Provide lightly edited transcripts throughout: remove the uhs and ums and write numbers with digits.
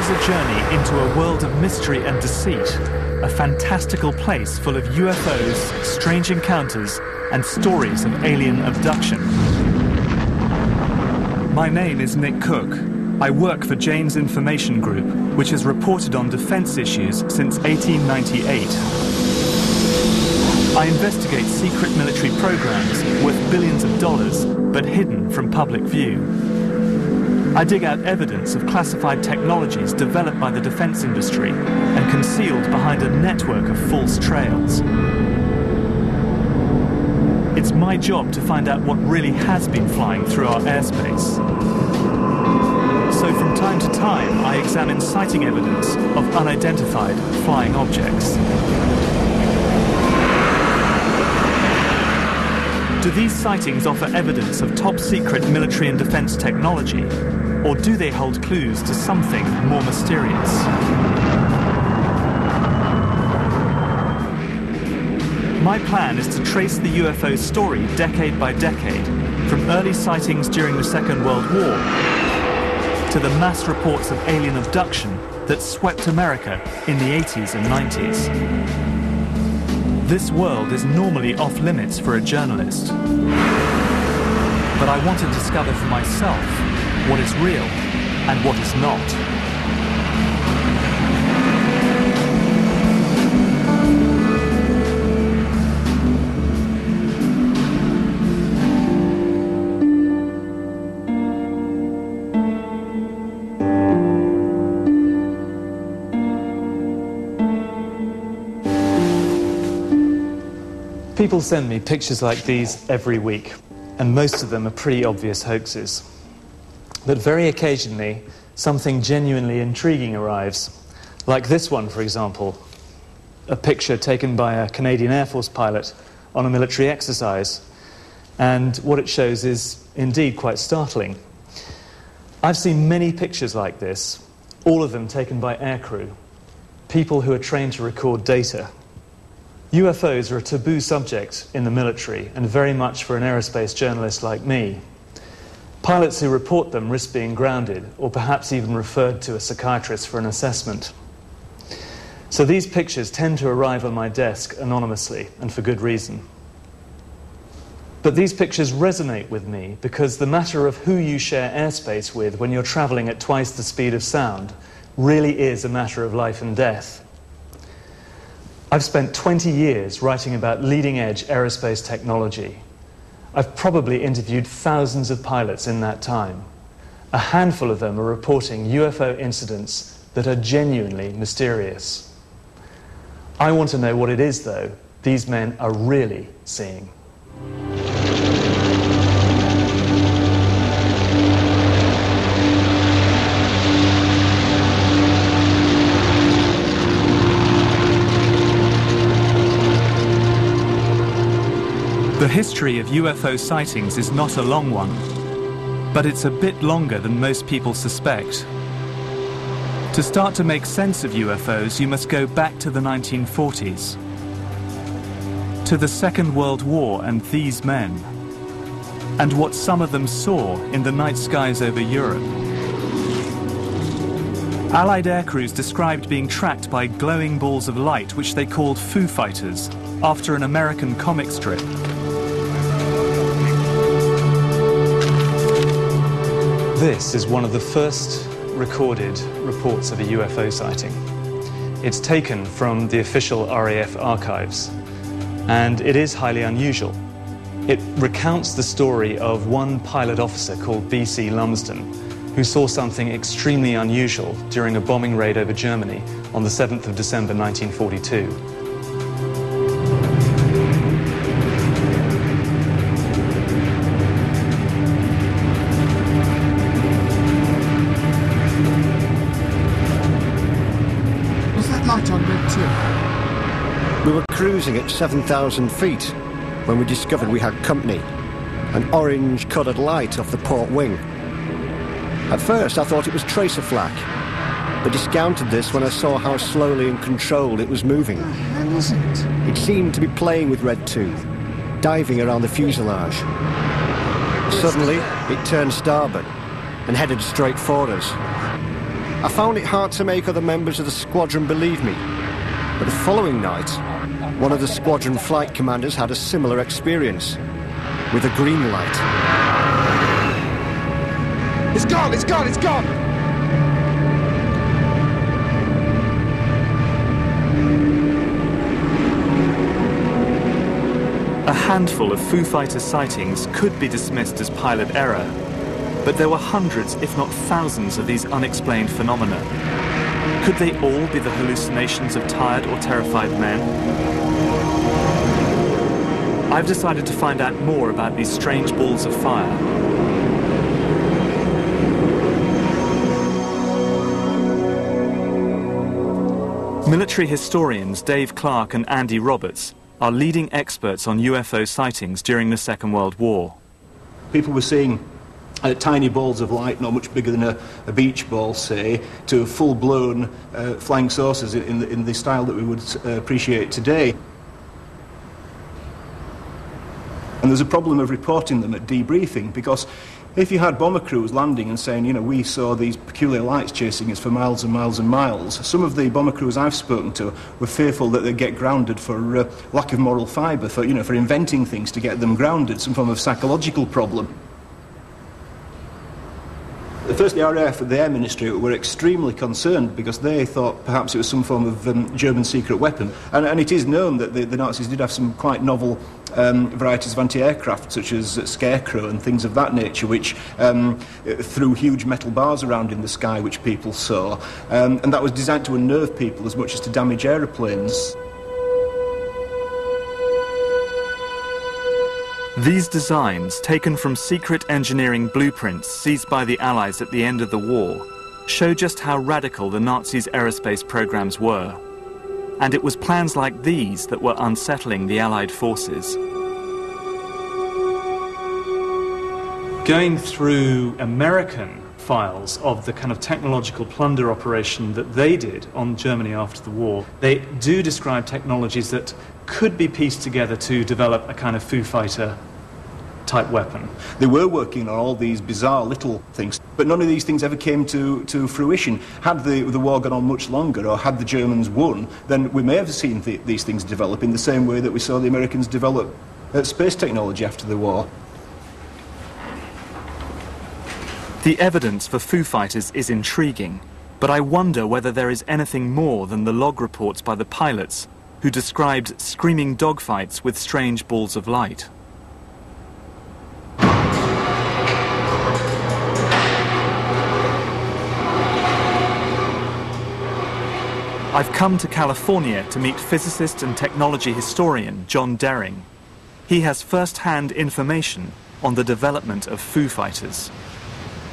is a journey into a world of mystery and deceit, a fantastical place full of UFOs, strange encounters, and stories of alien abduction. My name is Nick Cook. I work for Jane's Information Group, which has reported on defense issues since 1898. I investigate secret military programs worth billions of dollars, but hidden from public view. I dig out evidence of classified technologies developed by the defense industry and concealed behind a network of false trails. It's my job to find out what really has been flying through our airspace. So from time to time, I examine sighting evidence of unidentified flying objects. Do these sightings offer evidence of top-secret military and defense technology, or do they hold clues to something more mysterious? My plan is to trace the UFO story decade by decade, from early sightings during the Second World War to the mass reports of alien abduction that swept America in the 80s and 90s. This world is normally off limits for a journalist. But I want to discover for myself what is real and what is not. People send me pictures like these every week, and most of them are pretty obvious hoaxes. But very occasionally, something genuinely intriguing arrives. Like this one, for example, a picture taken by a Canadian Air Force pilot on a military exercise. And what it shows is indeed quite startling. I've seen many pictures like this, all of them taken by aircrew, people who are trained to record data. UFOs are a taboo subject in the military, and very much for an aerospace journalist like me. Pilots who report them risk being grounded, or perhaps even referred to a psychiatrist for an assessment. So these pictures tend to arrive on my desk anonymously, and for good reason. But these pictures resonate with me because the matter of who you share airspace with when you're traveling at twice the speed of sound really is a matter of life and death. I've spent 20 years writing about leading-edge aerospace technology. I've probably interviewed thousands of pilots in that time. A handful of them are reporting UFO incidents that are genuinely mysterious. I want to know what it is, though, these men are really seeing. The history of UFO sightings is not a long one, but it's a bit longer than most people suspect. To start to make sense of UFOs, you must go back to the 1940s, to the Second World War and these men, and what some of them saw in the night skies over Europe. Allied aircrews described being tracked by glowing balls of light which they called Foo Fighters, after an American comic strip. This is one of the first recorded reports of a UFO sighting. It's taken from the official RAF archives, and it is highly unusual. It recounts the story of one pilot officer called B.C. Lumsden, who saw something extremely unusual during a bombing raid over Germany on the 7th of December 1942. We were cruising at 7,000 feet when we discovered we had company, an orange-coloured light off the port wing. At first I thought it was tracer flak, but discounted this when I saw how slowly and controlled it was moving. What the hell is it? It seemed to be playing with Red 2, diving around the fuselage. Suddenly it turned starboard and headed straight for us. I found it hard to make other members of the squadron believe me. But the following night, one of the squadron flight commanders had a similar experience, with a green light. It's gone, it's gone, it's gone! A handful of Foo Fighter sightings could be dismissed as pilot error, but there were hundreds, if not thousands, of these unexplained phenomena. Could they all be the hallucinations of tired or terrified men? I've decided to find out more about these strange balls of fire. Military historians Dave Clark and Andy Roberts are leading experts on UFO sightings during the Second World War. People were seeing tiny balls of light, not much bigger than a beach ball, say, to full-blown flying saucers in the style that we would appreciate today. And there's a problem of reporting them at debriefing, because if you had bomber crews landing and saying, you know, we saw these peculiar lights chasing us for miles and miles and miles, some of the bomber crews I've spoken to were fearful that they'd get grounded for lack of moral fibre, for inventing things to get them grounded, some form of psychological problem. First, the RAF and the Air Ministry were extremely concerned because they thought perhaps it was some form of German secret weapon. And it is known that the Nazis did have some quite novel varieties of anti-aircraft, such as Scarecrow and things of that nature, which threw huge metal bars around in the sky, which people saw. And that was designed to unnerve people as much as to damage aeroplanes. These designs, taken from secret engineering blueprints seized by the Allies at the end of the war, show just how radical the Nazis' aerospace programs were. And it was plans like these that were unsettling the Allied forces. Going through American files of the kind of technological plunder operation that they did on Germany after the war, they do describe technologies that could be pieced together to develop a kind of Foo Fighter type weapon. They were working on all these bizarre little things, but none of these things ever came to fruition. Had the war gone on much longer, or had the Germans won, then we may have seen these things develop in the same way that we saw the Americans develop space technology after the war. The evidence for Foo Fighters is intriguing, but I wonder whether there is anything more than the log reports by the pilots who described screaming dogfights with strange balls of light. I've come to California to meet physicist and technology historian John Dering. He has first-hand information on the development of Foo Fighters.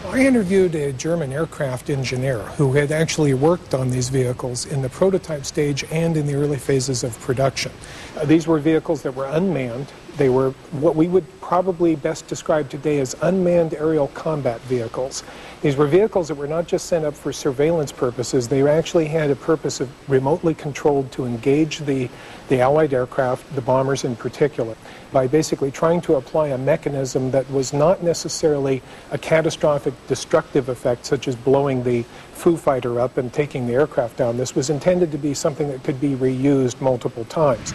I interviewed a German aircraft engineer who had actually worked on these vehicles in the prototype stage and in the early phases of production. These were vehicles that were unmanned. They were what we would probably best describe today as unmanned aerial combat vehicles. These were vehicles that were not just sent up for surveillance purposes. They actually had a purpose of remotely controlled to engage the Allied aircraft, the bombers in particular, by basically trying to apply a mechanism that was not necessarily a catastrophic destructive effect, such as blowing the Foo Fighter up and taking the aircraft down. This was intended to be something that could be reused multiple times.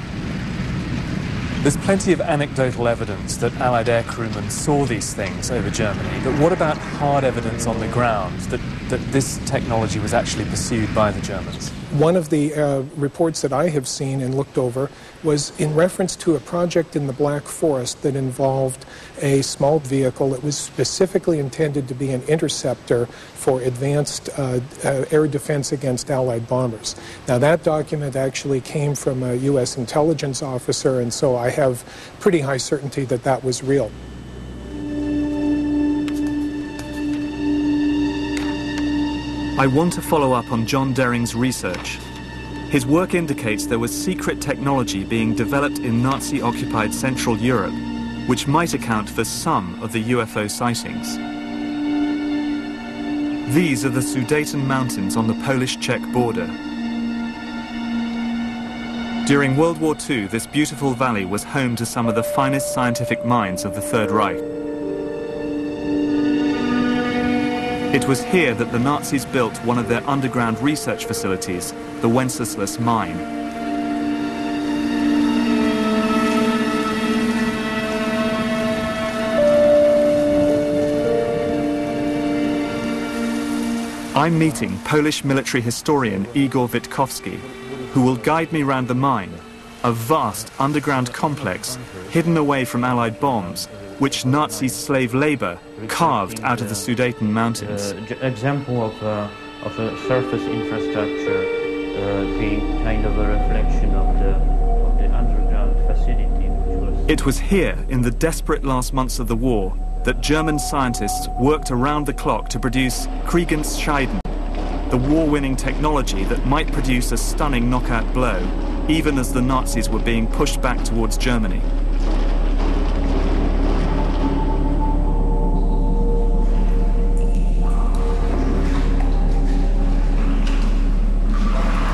There's plenty of anecdotal evidence that Allied air crewmen saw these things over Germany, but what about hard evidence on the ground that this technology was actually pursued by the Germans? One of the reports that I have seen and looked over was in reference to a project in the Black Forest that involved a small vehicle that was specifically intended to be an interceptor for advanced air defense against Allied bombers. Now, that document actually came from a U.S. intelligence officer, and so I have pretty high certainty that that was real. I want to follow up on John Dering's research. His work indicates there was secret technology being developed in Nazi-occupied Central Europe, which might account for some of the UFO sightings. These are the Sudeten Mountains on the Polish-Czech border. During World War II, this beautiful valley was home to some of the finest scientific minds of the Third Reich. It was here that the Nazis built one of their underground research facilities, the Wenceslas mine. I'm meeting Polish military historian Igor Witkowski, who will guide me round the mine, a vast underground complex hidden away from Allied bombs, which Nazi slave labour carved out of the Sudeten mountains. Example of a surface infrastructure being kind of a reflection of the underground facility. It was here, in the desperate last months of the war, that German scientists worked around the clock to produce Kriegensscheiden, the war-winning technology that might produce a stunning knockout blow, even as the Nazis were being pushed back towards Germany.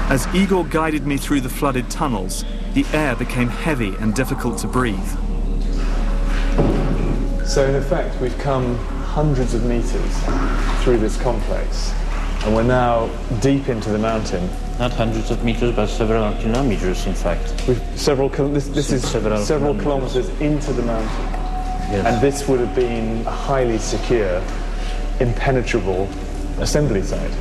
As Igor guided me through the flooded tunnels, the air became heavy and difficult to breathe. So in effect, we've come hundreds of meters through this complex, and we're now deep into the mountain. Not hundreds of meters, but several kilometers, in fact. This is several kilometers into the mountain. Yes. And this would have been a highly secure, impenetrable assembly site.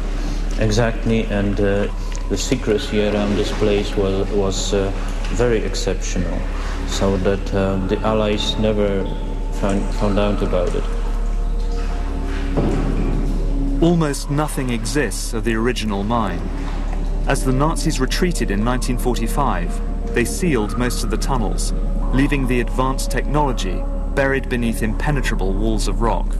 Exactly, and the secrecy around this place was very exceptional, so that the Allies never found out about it. Almost nothing exists of the original mine. As the Nazis retreated in 1945, they sealed most of the tunnels, leaving the advanced technology buried beneath impenetrable walls of rock.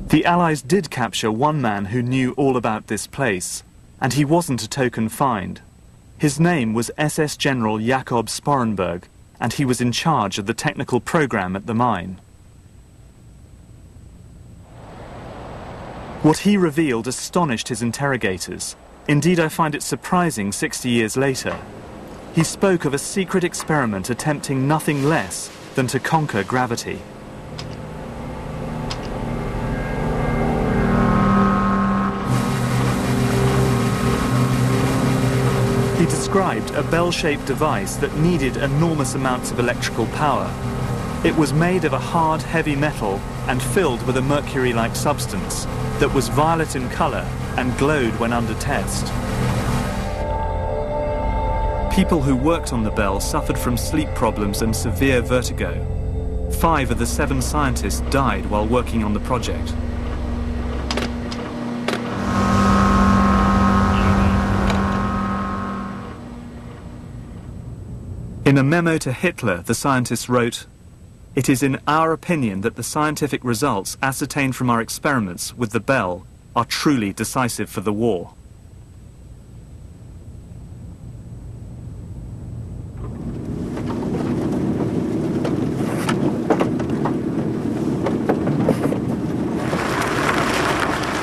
The Allies did capture one man who knew all about this place, and he wasn't a token find. His name was SS General Jakob Sporenberg, and he was in charge of the technical program at the mine. What he revealed astonished his interrogators. Indeed, I find it surprising 60 years later. He spoke of a secret experiment attempting nothing less than to conquer gravity. He described a bell-shaped device that needed enormous amounts of electrical power. It was made of a hard, heavy metal and filled with a mercury-like substance that was violet in colour and glowed when under test. People who worked on the bell suffered from sleep problems and severe vertigo. 5 of the 7 scientists died while working on the project. In a memo to Hitler, the scientists wrote, "It is in our opinion that the scientific results ascertained from our experiments with the bell are truly decisive for the war."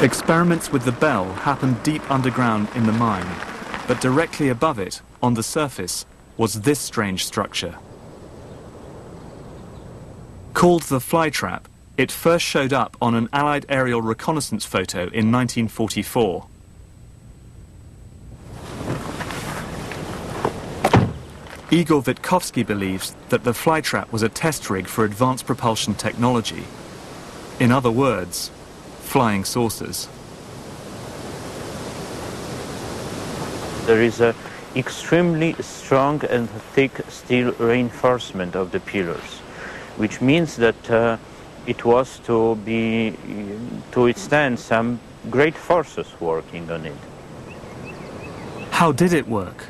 Experiments with the bell happened deep underground in the mine, but directly above it, on the surface, was this strange structure. Called the flytrap, it first showed up on an Allied aerial reconnaissance photo in 1944. Igor Witkowski believes that the flytrap was a test rig for advanced propulsion technology. In other words, flying saucers. There is a extremely strong and thick steel reinforcement of the pillars, which means that it was to withstand some great forces working on it. How did it work?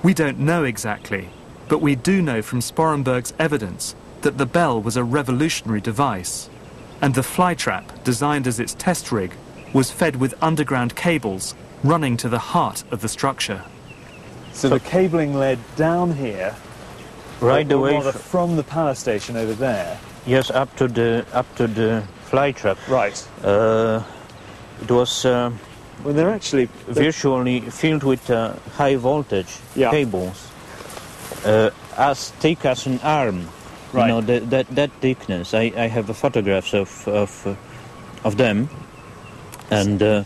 We don't know exactly, but we do know from Sporenberg's evidence that the bell was a revolutionary device, and the flytrap, designed as its test rig, was fed with underground cables running to the heart of the structure. So the cabling led down here, right away from the power station over there. Yes, up to the flytrap. Right. It was well, they're actually virtually filled with high voltage cables. as thick as an arm. Right. You know, that thickness. I have photographs of them, and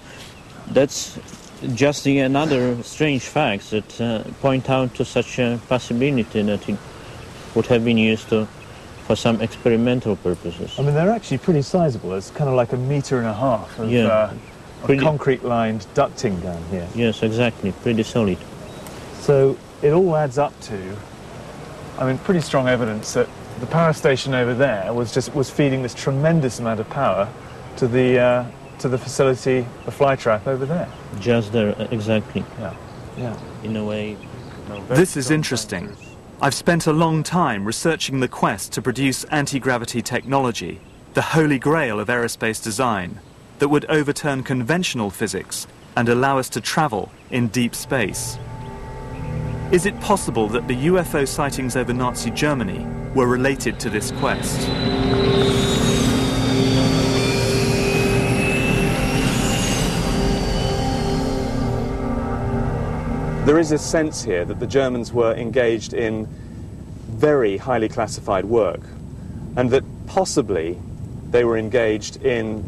that's just another strange fact that point out to such a possibility that it would have been used for some experimental purposes. I mean, they're actually pretty sizable. It's kind of like 1.5 meters of concrete-lined ducting down here. Yes, exactly. Pretty solid. So it all adds up to, I mean, pretty strong evidence that the power station over there was feeding this tremendous amount of power to the facility, the fly trap over there. Just there, exactly. Yeah. In a way. This is interesting. I've spent a long time researching the quest to produce anti-gravity technology, the holy grail of aerospace design, that would overturn conventional physics and allow us to travel in deep space. Is it possible that the UFO sightings over Nazi Germany were related to this quest? There is a sense here that the Germans were engaged in very highly classified work, and that possibly they were engaged in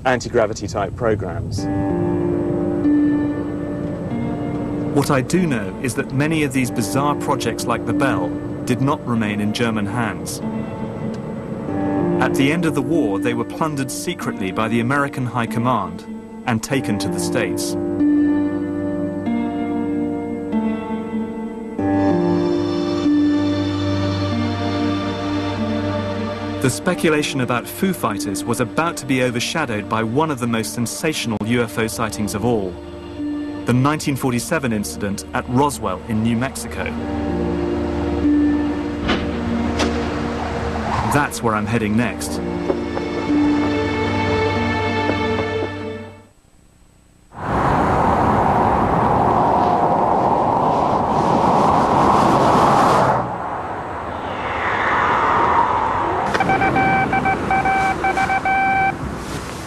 anti-gravity type programs. What I do know is that many of these bizarre projects like the Bell did not remain in German hands. At the end of the war, they were plundered secretly by the American High Command and taken to the States. The speculation about Foo Fighters was about to be overshadowed by one of the most sensational UFO sightings of all, the 1947 incident at Roswell in New Mexico. That's where I'm heading next.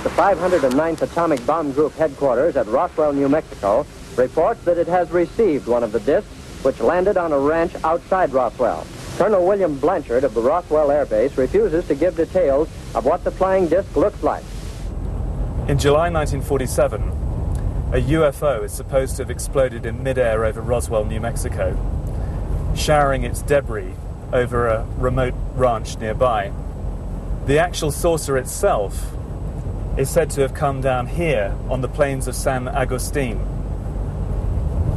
The 509th Atomic Bomb Group headquarters at Roswell, New Mexico, reports that it has received one of the discs which landed on a ranch outside Roswell. Colonel William Blanchard of the Roswell Air Base refuses to give details of what the flying disc looks like. In July 1947, a UFO is supposed to have exploded in midair over Roswell, New Mexico, showering its debris over a remote ranch nearby. The actual saucer itself is said to have come down here on the plains of San Agustin.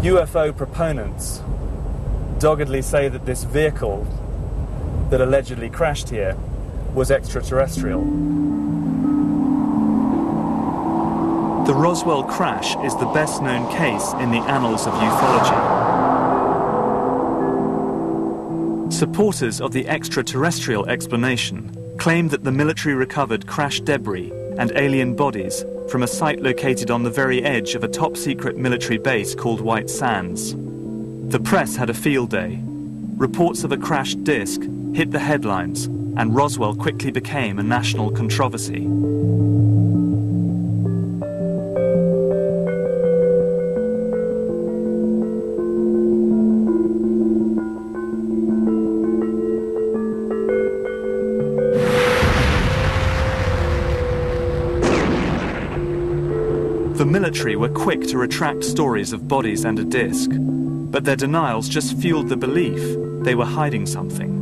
UFO proponents doggedly say that this vehicle that allegedly crashed here was extraterrestrial. The Roswell crash is the best known case in the annals of ufology. Supporters of the extraterrestrial explanation claim that the military recovered crash debris and alien bodies from a site located on the very edge of a top-secret military base called White Sands. The press had a field day. Reports of a crashed disc hit the headlines, and Roswell quickly became a national controversy. The military were quick to retract stories of bodies and a disc, but their denials just fueled the belief they were hiding something.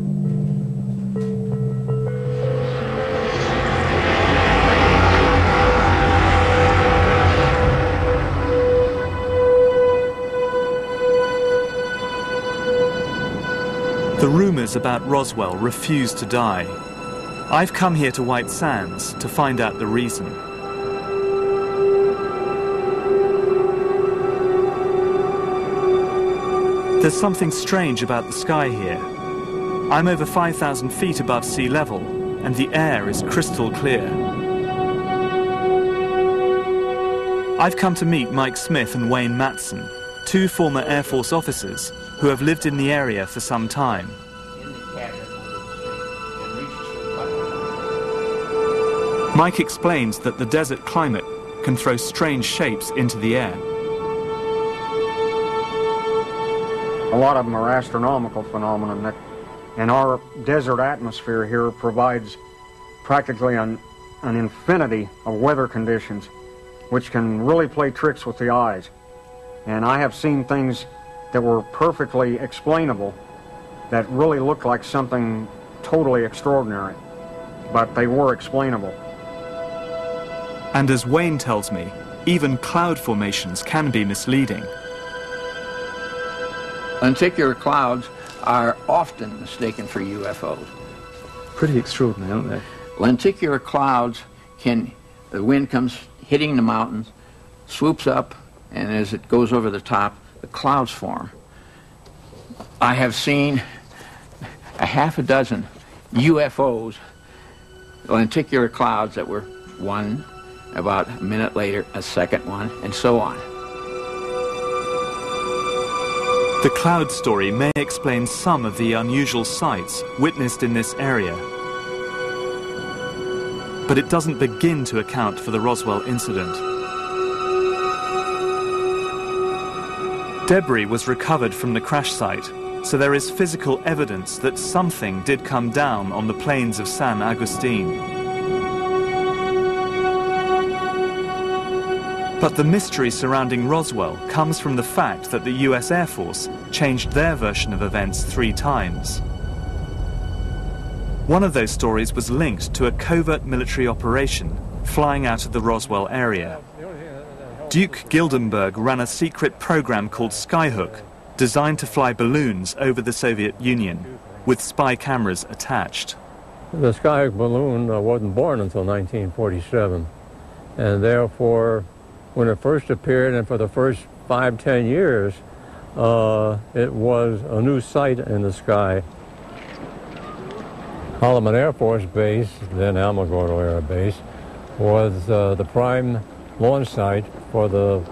The rumors about Roswell refused to die. I've come here to White Sands to find out the reason. There's something strange about the sky here. I'm over 5,000 feet above sea level, and the air is crystal clear. I've come to meet Mike Smith and Wayne Matson, two former Air Force officers who have lived in the area for some time. Mike explains that the desert climate can throw strange shapes into the air. lot of them are astronomical phenomena that in our desert atmosphere here provides practically an infinity of weather conditions which can really play tricks with the eyes. And I have seen things that were perfectly explainable that really looked like something totally extraordinary, but they were explainable. And as Wayne tells me, even cloud formations can be misleading. Lenticular clouds are often mistaken for UFOs. Pretty extraordinary, aren't they? Lenticular clouds the wind comes hitting the mountains, swoops up, and as it goes over the top, the clouds form. I have seen a half a dozen UFOs, lenticular clouds that were one, about a minute later, a second one, and so on. The cloud story may explain some of the unusual sights witnessed in this area, but it doesn't begin to account for the Roswell incident. Debris was recovered from the crash site, so there is physical evidence that something did come down on the plains of San Agustin. But the mystery surrounding Roswell comes from the fact that the US Air Force changed their version of events 3 times. One of those stories was linked to a covert military operation flying out of the Roswell area. Duke Gildenberg ran a secret program called Skyhook, designed to fly balloons over the Soviet Union, with spy cameras attached. The Skyhook balloon wasn't born until 1947, and therefore, when it first appeared, and for the first 5-10 years, it was a new sight in the sky. Holloman Air Force Base, then Alamogordo Air Base, was the prime launch site for the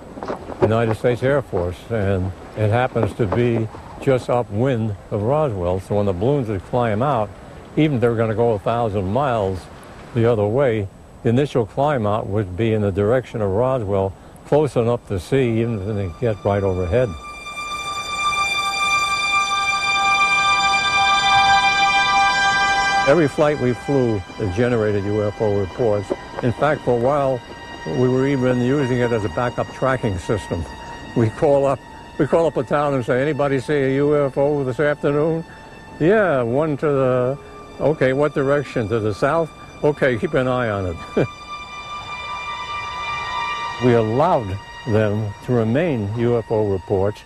United States Air Force, and it happens to be just upwind of Roswell, so when the balloons would climb out, even if they were going to go 1,000 miles the other way, the initial climb out would be in the direction of Roswell, close enough to see, even if they get right overhead. Every flight we flew generated UFO reports. In fact, for a while, we were even using it as a backup tracking system. We call up a town and say, anybody see a UFO this afternoon? Yeah, one to the, okay, what direction? To the south? Okay, keep an eye on it. We allowed them to remain UFO reports,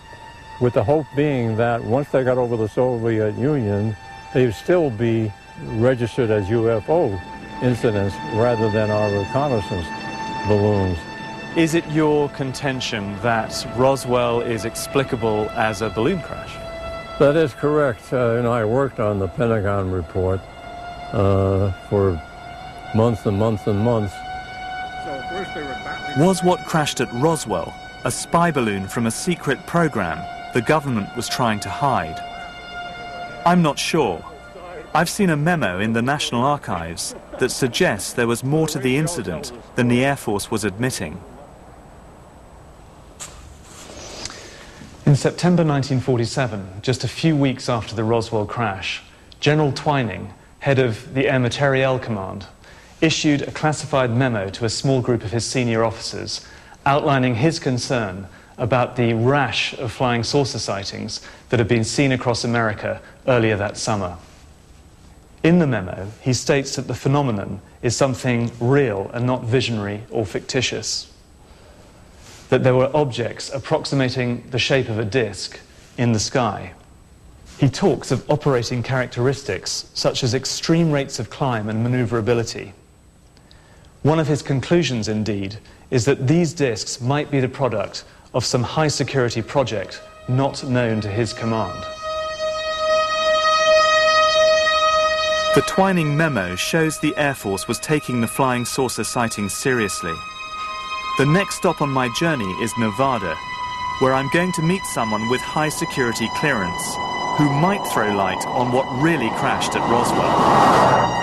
with the hope being that once they got over the Soviet Union, they'd still be registered as UFO incidents rather than our reconnaissance balloons. Is it your contention that Roswell is explicable as a balloon crash? That is correct. I worked on the Pentagon report for months and months and months. Was what crashed at Roswell a spy balloon from a secret program the government was trying to hide? I'm not sure. I've seen a memo in the National Archives that suggests there was more to the incident than the Air Force was admitting. In September 1947, just a few weeks after the Roswell crash, General Twining, head of the Air Materiel Command, issued a classified memo to a small group of his senior officers outlining his concern about the rash of flying saucer sightings that had been seen across America earlier that summer. In the memo, he states that the phenomenon is something real and not visionary or fictitious, that there were objects approximating the shape of a disc in the sky. He talks of operating characteristics such as extreme rates of climb and maneuverability. One of his conclusions, indeed, is that these discs might be the product of some high-security project not known to his command. The Twining memo shows the Air Force was taking the flying saucer sightings seriously. The next stop on my journey is Nevada, where I'm going to meet someone with high-security clearance who might throw light on what really crashed at Roswell.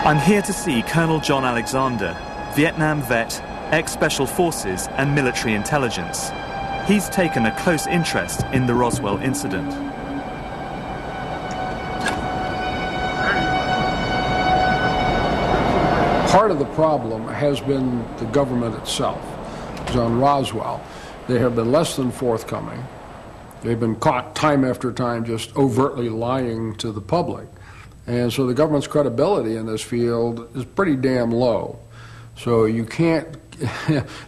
I'm here to see Colonel John Alexander, Vietnam vet, ex-Special Forces and military intelligence. He's taken a close interest in the Roswell incident. Part of the problem has been the government itself. On Roswell, they have been less than forthcoming. They've been caught time after time just overtly lying to the public. And so the government's credibility in this field is pretty damn low. So you can't,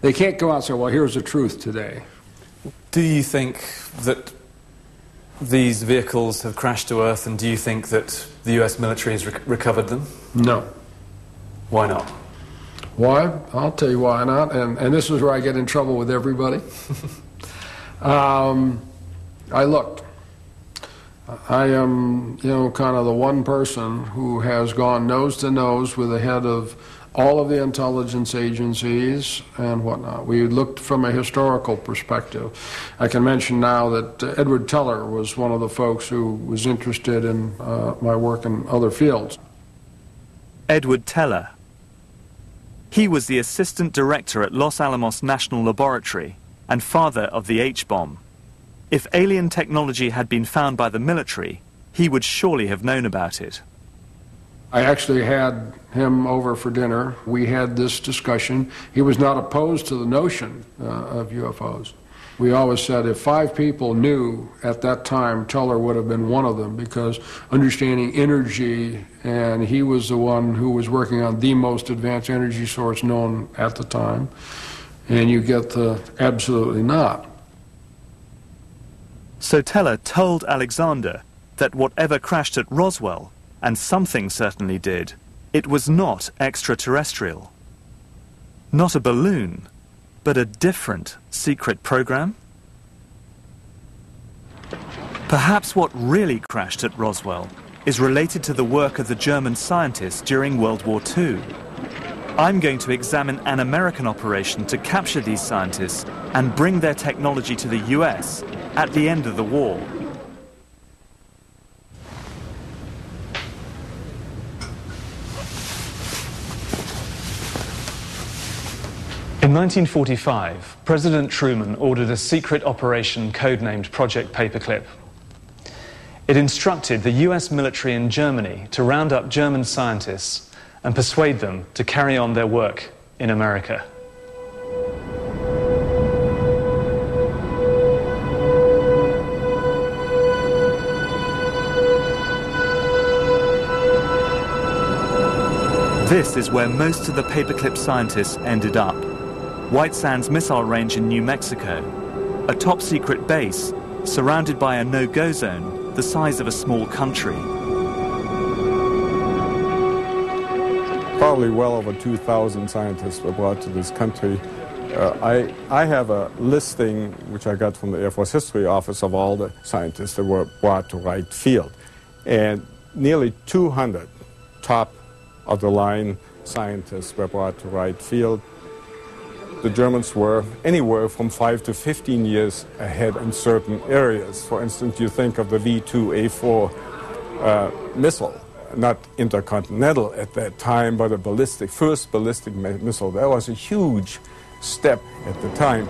they can't come out and say, well, here's the truth today. Do you think that these vehicles have crashed to Earth, and do you think that the US military has recovered them? No. Why not? Why? I'll tell you why not, and this is where I get in trouble with everybody. I looked. I am, kind of the one person who has gone nose to nose with the head of all of the intelligence agencies and whatnot. We looked from a historical perspective. I can mention now that Edward Teller was one of the folks who was interested in my work in other fields. Edward Teller. He was the assistant director at Los Alamos National Laboratory and father of the H-bomb. If alien technology had been found by the military, he would surely have known about it. I actually had him over for dinner. We had this discussion. He was not opposed to the notion of UFOs. We always said if 5 people knew at that time, Teller would have been one of them, because understanding energy, and he was the one who was working on the most advanced energy source known at the time, and you get the absolutely not. So Teller told Alexander that whatever crashed at Roswell, and something certainly did, it was not extraterrestrial. Not a balloon, but a different secret program? Perhaps what really crashed at Roswell is related to the work of the German scientists during World War II. I'm going to examine an American operation to capture these scientists and bring their technology to the US at the end of the war. In 1945, President Truman ordered a secret operation codenamed Project Paperclip. It instructed the US military in Germany to round up German scientists and persuade them to carry on their work in America. This is where most of the Paperclip scientists ended up. White Sands Missile Range in New Mexico, a top-secret base surrounded by a no-go zone the size of a small country. Probably well over 2,000 scientists were brought to this country. I have a listing, which I got from the Air Force History Office, of all the scientists that were brought to Wright Field. And nearly 200 top-of-the-line scientists were brought to Wright Field. The Germans were anywhere from 5 to 15 years ahead in certain areas. For instance, you think of the V-2A4 missile, not intercontinental at that time, but a first ballistic missile. That was a huge step at the time.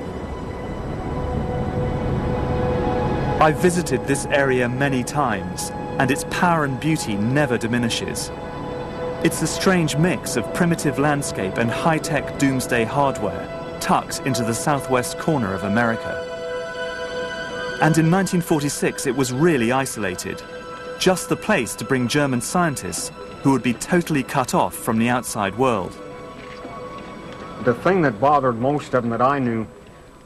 I've visited this area many times, and its power and beauty never diminishes. It's a strange mix of primitive landscape and high-tech doomsday hardware tucked into the southwest corner of America. And in 1946 it was really isolated, just the place to bring German scientists who would be totally cut off from the outside world. The thing that bothered most of them that I knew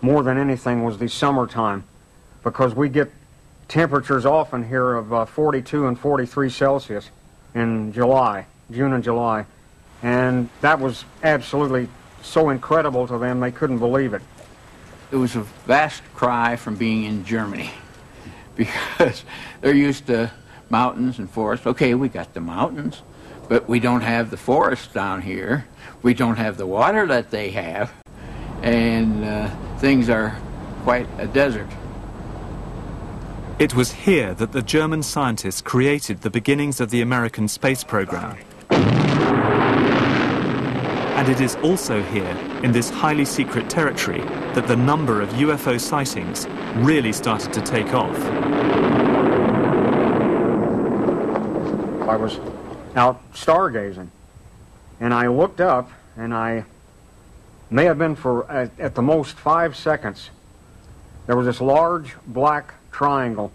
more than anything was the summertime, because we get temperatures often here of 42 and 43 Celsius in July, June and July, and that was absolutely so incredible to them they couldn't believe it. It was a vast cry from being in Germany, because they're used to mountains and forests. Okay, we got the mountains, but we don't have the forests down here. We don't have the water that they have, and things are quite a desert. It was here that the German scientists created the beginnings of the American space program. And it is also here in this highly secret territory that the number of UFO sightings really started to take off. I was out stargazing, and I looked up, and I may have been for, at the most, 5 seconds. There was this large black triangle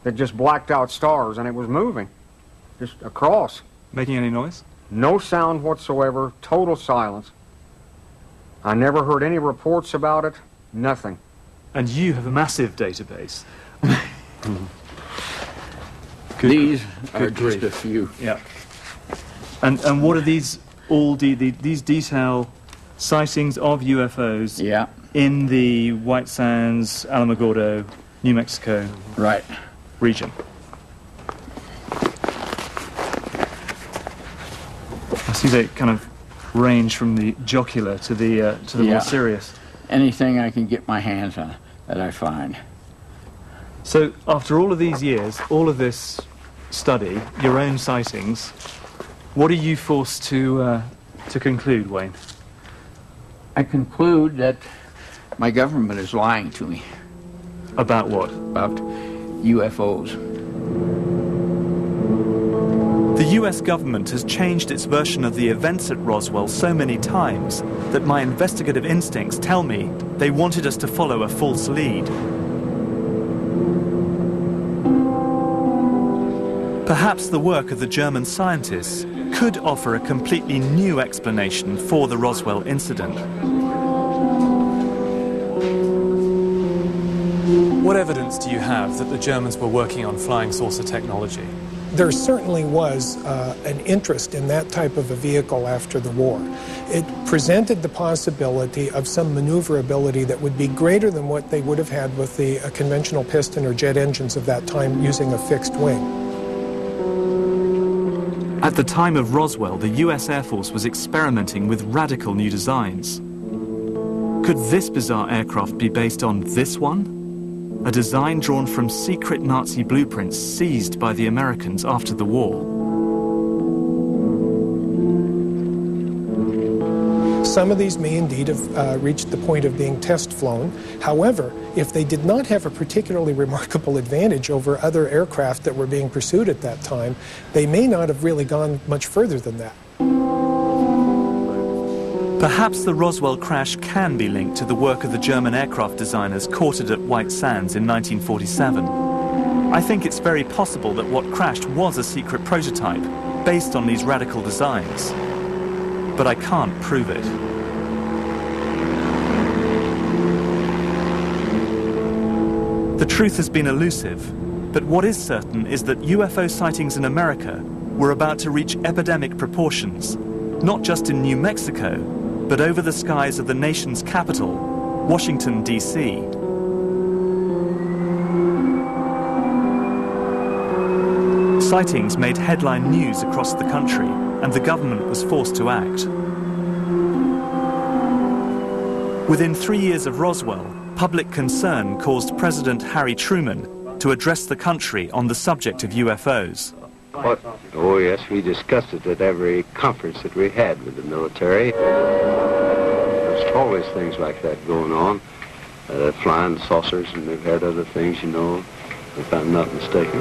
that just blacked out stars, and it was moving, just across. Making any noise? No sound whatsoever, total silence. I never heard any reports about it, nothing. And you have a massive database. These are just a few. Yeah. And what are these all these detail sightings of UFOs in the White Sands, Alamogordo, New Mexico region? I see they kind of range from the jocular to the more serious. Anything I can get my hands on that I find. So after all of these years, all of this study, your own sightings, what are you forced to conclude, Wayne? I conclude that my government is lying to me. About what? About UFOs. The US government has changed its version of the events at Roswell so many times that my investigative instincts tell me they wanted us to follow a false lead. Perhaps the work of the German scientists could offer a completely new explanation for the Roswell incident. What evidence do you have that the Germans were working on flying saucer technology? There certainly was an interest in that type of a vehicle after the war. It presented the possibility of some maneuverability that would be greater than what they would have had with the conventional piston or jet engines of that time using a fixed wing. At the time of Roswell, the US Air Force was experimenting with radical new designs. Could this bizarre aircraft be based on this one? A design drawn from secret Nazi blueprints seized by the Americans after the war. Some of these may indeed have reached the point of being test flown. However, if they did not have a particularly remarkable advantage over other aircraft that were being pursued at that time, they may not have really gone much further than that. Perhaps the Roswell crash can be linked to the work of the German aircraft designers quartered at White Sands in 1947. I think it's very possible that what crashed was a secret prototype based on these radical designs. But I can't prove it. The truth has been elusive, but what is certain is that UFO sightings in America were about to reach epidemic proportions, not just in New Mexico, but over the skies of the nation's capital, Washington, D.C. Sightings made headline news across the country, and the government was forced to act. Within 3 years of Roswell, public concern caused President Harry Truman to address the country on the subject of UFOs. Oh, yes, we discussed it at every conference that we had with the military. There's always things like that going on. Flying saucers, and they've had other things, you know, if I'm not mistaken.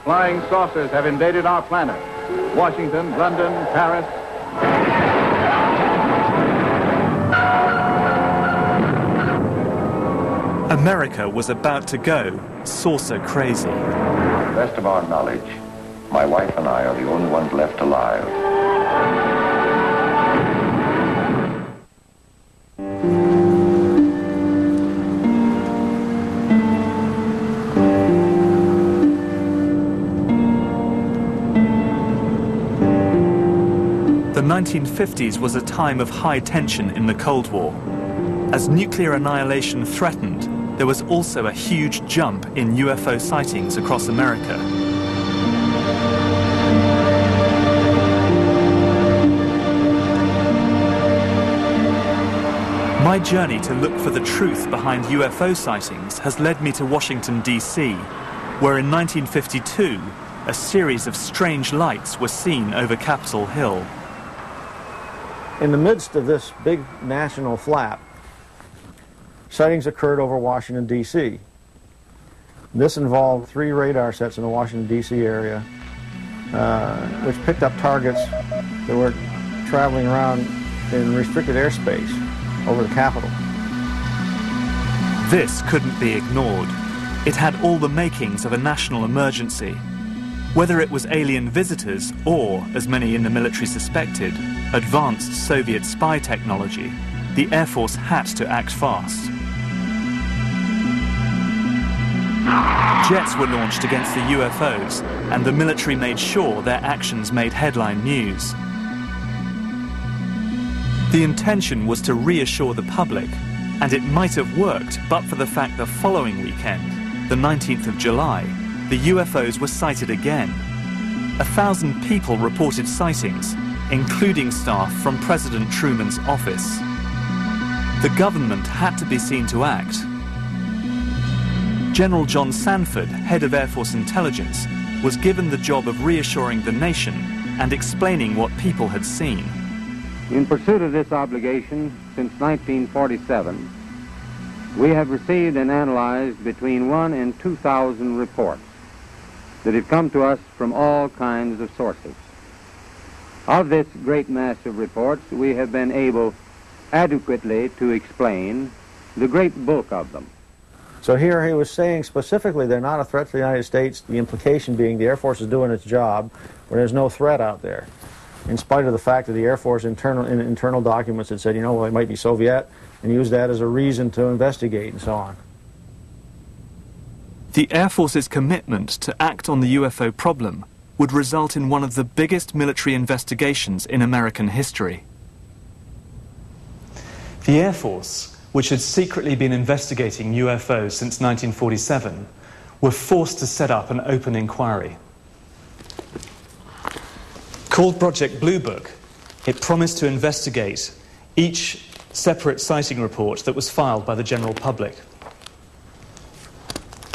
Flying saucers have invaded our planet. Washington, London, Paris. America was about to go saucer crazy. To the best of our knowledge, my wife and I are the only ones left alive. The 1950s was a time of high tension in the Cold War. As nuclear annihilation threatened, there was also a huge jump in UFO sightings across America. My journey to look for the truth behind UFO sightings has led me to Washington, D.C., where in 1952, a series of strange lights were seen over Capitol Hill. In the midst of this big national flap, sightings occurred over Washington, D.C. This involved 3 radar sets in the Washington, D.C. area, which picked up targets that were traveling around in restricted airspace over the Capitol. This couldn't be ignored. It had all the makings of a national emergency. Whether it was alien visitors or, as many in the military suspected, advanced Soviet spy technology, the Air Force had to act fast. Jets were launched against the UFOs, and the military made sure their actions made headline news. The intention was to reassure the public, and it might have worked but for the fact the following weekend, the 19th of July, the UFOs were sighted again. 1,000 people reported sightings, including staff from President Truman's office. The government had to be seen to act. General John Sanford, head of Air Force Intelligence, was given the job of reassuring the nation and explaining what people had seen. In pursuit of this obligation, since 1947, we have received and analyzed between 1,000 and 2,000 reports that have come to us from all kinds of sources. Of this great mass of reports, we have been able adequately to explain the great bulk of them. So here he was saying specifically they're not a threat to the United States, the implication being the Air Force is doing its job when there's no threat out there. In spite of the fact that the Air Force internal documents had said, you know, well, they might be Soviet, and used that as a reason to investigate and so on. The Air Force's commitment to act on the UFO problem would result in one of the biggest military investigations in American history. The Air Force, which had secretly been investigating UFOs since 1947, were forced to set up an open inquiry. Called Project Blue Book, it promised to investigate each separate sighting report that was filed by the general public.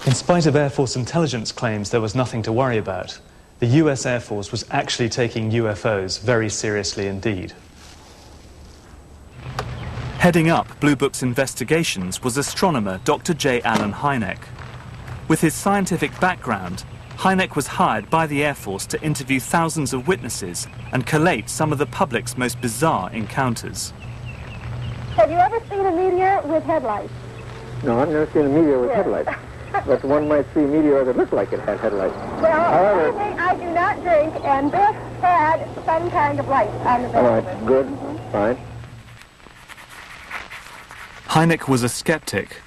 In spite of Air Force intelligence claims there was nothing to worry about, the US Air Force was actually taking UFOs very seriously indeed. Heading up Blue Book's investigations was astronomer Dr. J. Allen Hynek. With his scientific background, Hynek was hired by the Air Force to interview thousands of witnesses and collate some of the public's most bizarre encounters. Have you ever seen a meteor with headlights? No, I've never seen a meteor with headlights. But one might see a meteor that looked like it had headlights. Well, I do not drink, and this had some kind of light on the back. All right, good, fine. Hynek was a skeptic.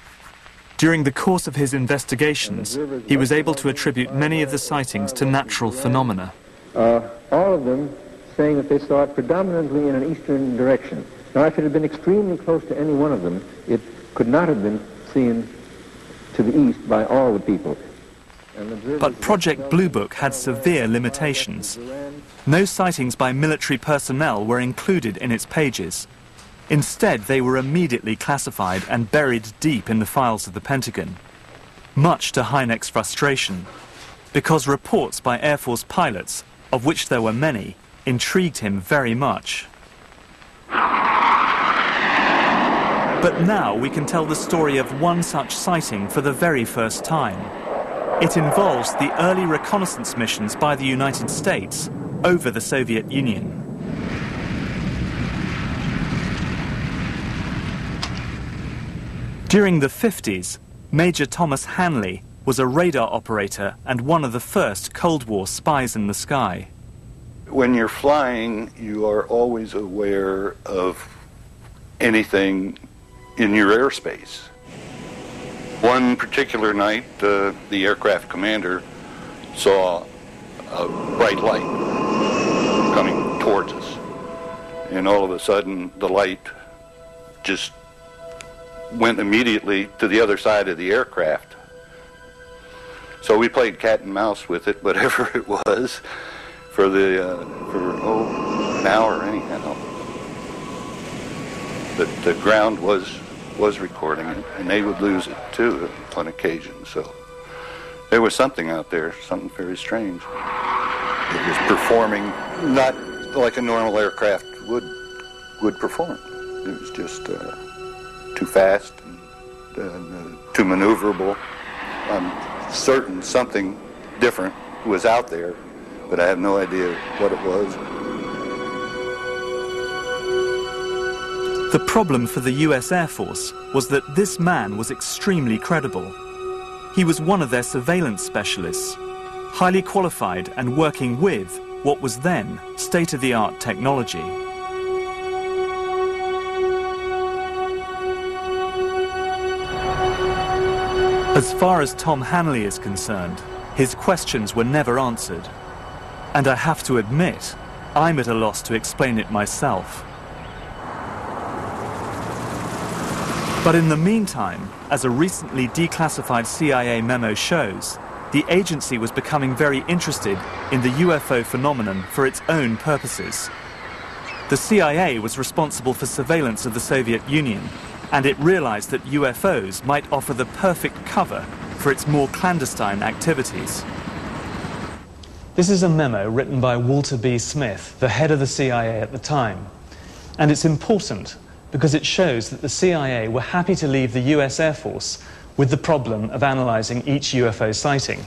During the course of his investigations, he was able to attribute many of the sightings to natural phenomena. All of them saying that they saw it predominantly in an eastern direction. Now, if it had been extremely close to any one of them, it could not have been seen to the east by all the people. But Project Blue Book had severe limitations. No sightings by military personnel were included in its pages. Instead, they were immediately classified and buried deep in the files of the Pentagon. Much to Hynek's frustration, because reports by Air Force pilots, of which there were many, intrigued him very much. But now we can tell the story of one such sighting for the very first time. It involves the early reconnaissance missions by the United States over the Soviet Union. During the 50s, Major Thomas Hanley was a radar operator and one of the first Cold War spies in the sky. When you're flying, you are always aware of anything in your airspace. One particular night, the aircraft commander saw a bright light coming towards us. And all of a sudden, the light just went immediately to the other side of the aircraft. So we played cat and mouse with it, whatever it was, for an hour anyhow. But the ground was recording it, and they would lose it too on occasion. So there was something out there, something very strange. It was performing not like a normal aircraft would would perform. It was just too fast and too maneuverable. I'm certain something different was out there, but I have no idea what it was. The problem for the US Air Force was that this man was extremely credible. He was one of their surveillance specialists, highly qualified and working with what was then state-of-the-art technology. As far as Tom Hanley is concerned, his questions were never answered. And I have to admit, I'm at a loss to explain it myself. But in the meantime, as a recently declassified CIA memo shows, the agency was becoming very interested in the UFO phenomenon for its own purposes. The CIA was responsible for surveillance of the Soviet Union, and it realized that UFOs might offer the perfect cover for its more clandestine activities. This is a memo written by Walter B. Smith, the head of the CIA at the time. And it's important because it shows that the CIA were happy to leave the US Air Force with the problem of analyzing each UFO sighting.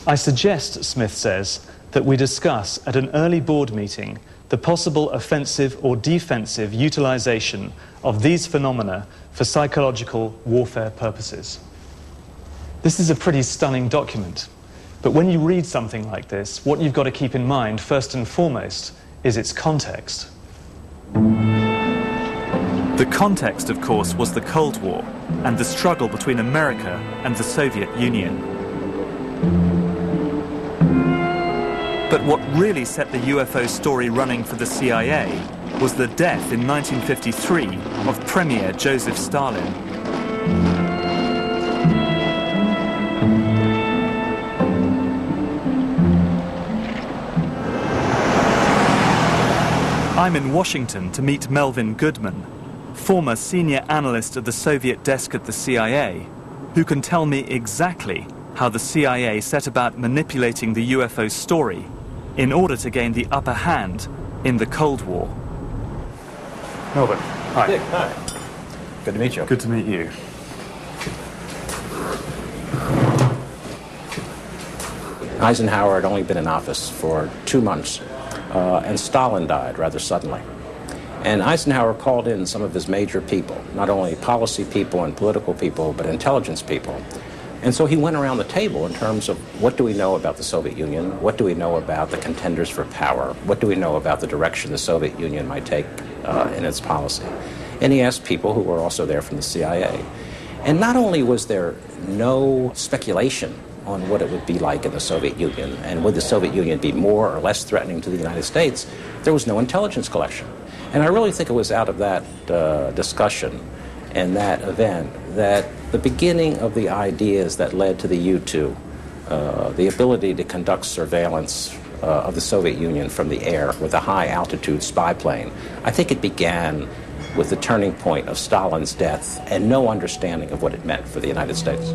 I suggest, Smith says, that we discuss at an early board meeting the possible offensive or defensive utilization of these phenomena for psychological warfare purposes. This is a pretty stunning document, but when you read something like this, what you've got to keep in mind, first and foremost, is its context. The context, of course, was the Cold War and the struggle between America and the Soviet Union. But what really set the UFO story running for the CIA was the death in 1953 of Premier Joseph Stalin. I'm in Washington to meet Melvin Goodman, former senior analyst at the Soviet desk at the CIA, who can tell me exactly how the CIA set about manipulating the UFO story in order to gain the upper hand in the Cold War. Melvin, hi. Dick, hi. Good to meet you. Good to meet you. Eisenhower had only been in office for 2 months, and Stalin died rather suddenly. And Eisenhower called in some of his major people, not only policy people and political people, but intelligence people. And so he went around the table in terms of what do we know about the Soviet Union, what do we know about the contenders for power, what do we know about the direction the Soviet Union might take in its policy. And he asked people who were also there from the CIA. And not only was there no speculation on what it would be like in the Soviet Union, and would the Soviet Union be more or less threatening to the United States, there was no intelligence collection. And I really think it was out of that discussion and that event that the beginning of the ideas that led to the U-2, the ability to conduct surveillance of the Soviet Union from the air with a high-altitude spy plane, I think it began with the turning point of Stalin's death and no understanding of what it meant for the United States.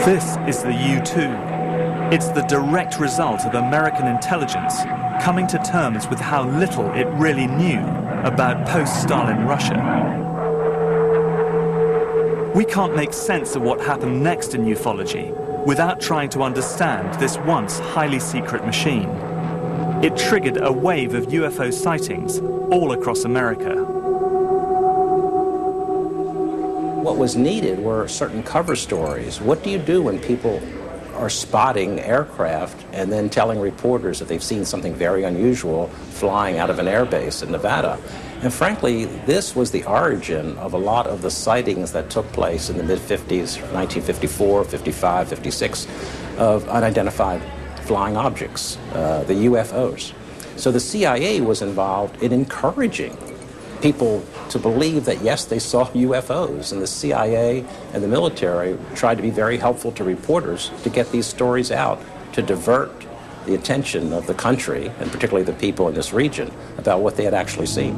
This is the U-2. It's the direct result of American intelligence coming to terms with how little it really knew about post-Stalin Russia. We can't make sense of what happened next in ufology without trying to understand this once highly secret machine. It triggered a wave of UFO sightings all across America. What was needed were certain cover stories. What do you do when people are spotting aircraft and then telling reporters that they've seen something very unusual flying out of an airbase in Nevada? And frankly, this was the origin of a lot of the sightings that took place in the mid-50s, 1954, 55, 56, of unidentified flying objects, the UFOs. So the CIA was involved in encouraging people to believe that, yes, they saw UFOs, and the CIA and the military tried to be very helpful to reporters to get these stories out, to divert the attention of the country, and particularly the people in this region, about what they had actually seen.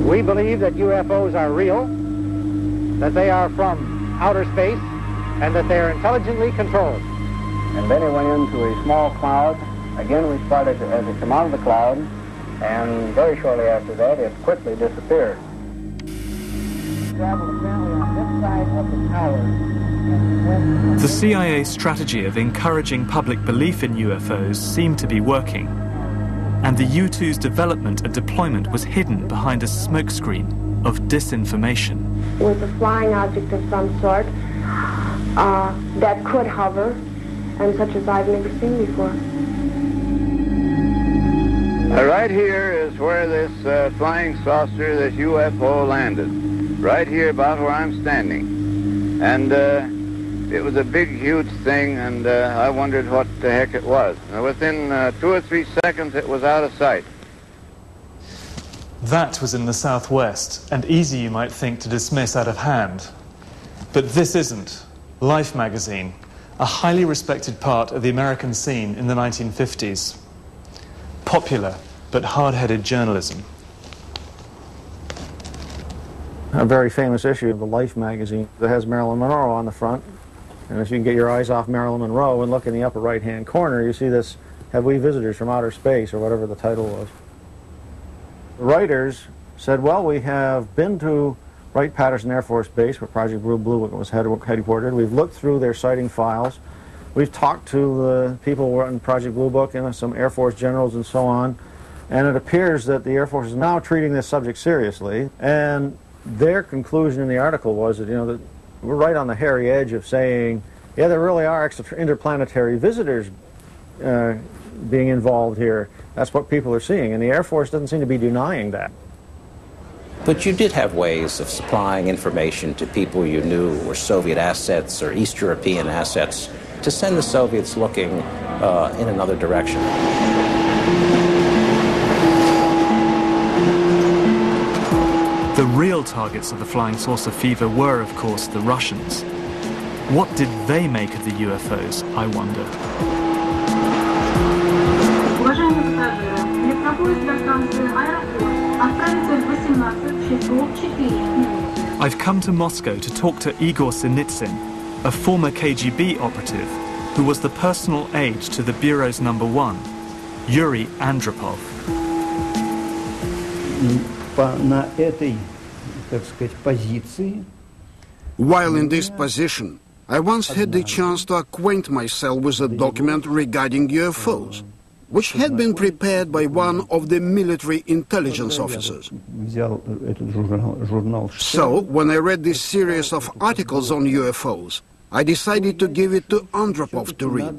We believe that UFOs are real, that they are from outer space, and that they are intelligently controlled. and then it went into a small cloud. Again, we spotted as it came out of the cloud, and very shortly after that, it quickly disappeared. Traveled apparently on this side of the tower. The CIA's strategy of encouraging public belief in UFOs seemed to be working, and the U-2's development and deployment was hidden behind a smokescreen of disinformation. With a flying object of some sort that could hover, and such as I've never seen before. Right here is where this flying saucer, this UFO landed. Right here about where I'm standing. And it was a big, huge thing, and I wondered what the heck it was. And within 2 or 3 seconds, it was out of sight. That was in the southwest, and easy, you might think, to dismiss out of hand. But this isn't. Life magazine, a highly respected part of the American scene in the 1950s. Popular, but hard-headed journalism. A very famous issue of the Life magazine that has Marilyn Monroe on the front. And if you can get your eyes off Marilyn Monroe and look in the upper right-hand corner, you see this, "Have we visitors from outer space?" or whatever the title was. The writers said, well, we have been to Wright-Patterson Air Force Base, where Project Blue Book was headquartered. We've looked through their sighting files. We've talked to the people who were in Project Blue Book and some Air Force generals and so on. And it appears that the Air Force is now treating this subject seriously. And their conclusion in the article was that, that we're right on the hairy edge of saying, yeah, there really are interplanetary visitors being involved here. That's what people are seeing. And the Air Force doesn't seem to be denying that. But you did have ways of supplying information to people you knew were Soviet assets or East European assets to send the Soviets looking in another direction. The real targets of the flying saucer fever were, of course, the Russians. What did they make of the UFOs, I wonder? I've come to Moscow to talk to Igor Sinitsyn, a former KGB operative who was the personal aide to the Bureau's number one, Yuri Andropov. While in this position, I once had the chance to acquaint myself with a document regarding UFOs, which had been prepared by one of the military intelligence officers. So, when I read this series of articles on UFOs, I decided to give it to Andropov to read.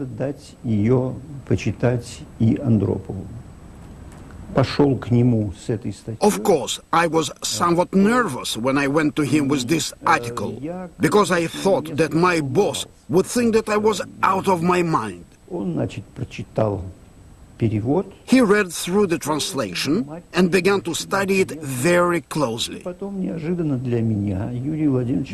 Of course, I was somewhat nervous when I went to him with this article, because I thought that my boss would think that I was out of my mind. He read through the translation and began to study it very closely.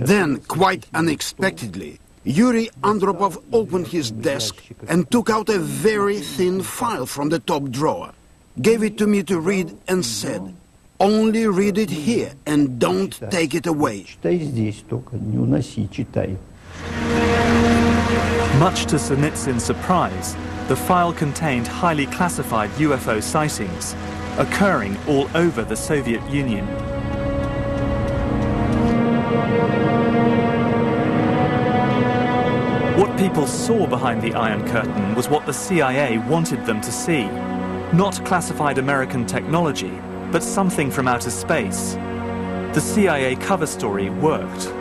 Then, quite unexpectedly, Yuri Andropov opened his desk and took out a very thin file from the top drawer, gave it to me to read and said, "Only read it here and don't take it away." Much to Sinitsyn's surprise, the file contained highly classified UFO sightings occurring all over the Soviet Union. What people saw behind the Iron Curtain was what the CIA wanted them to see. Not classified American technology, but something from outer space. The CIA cover story worked.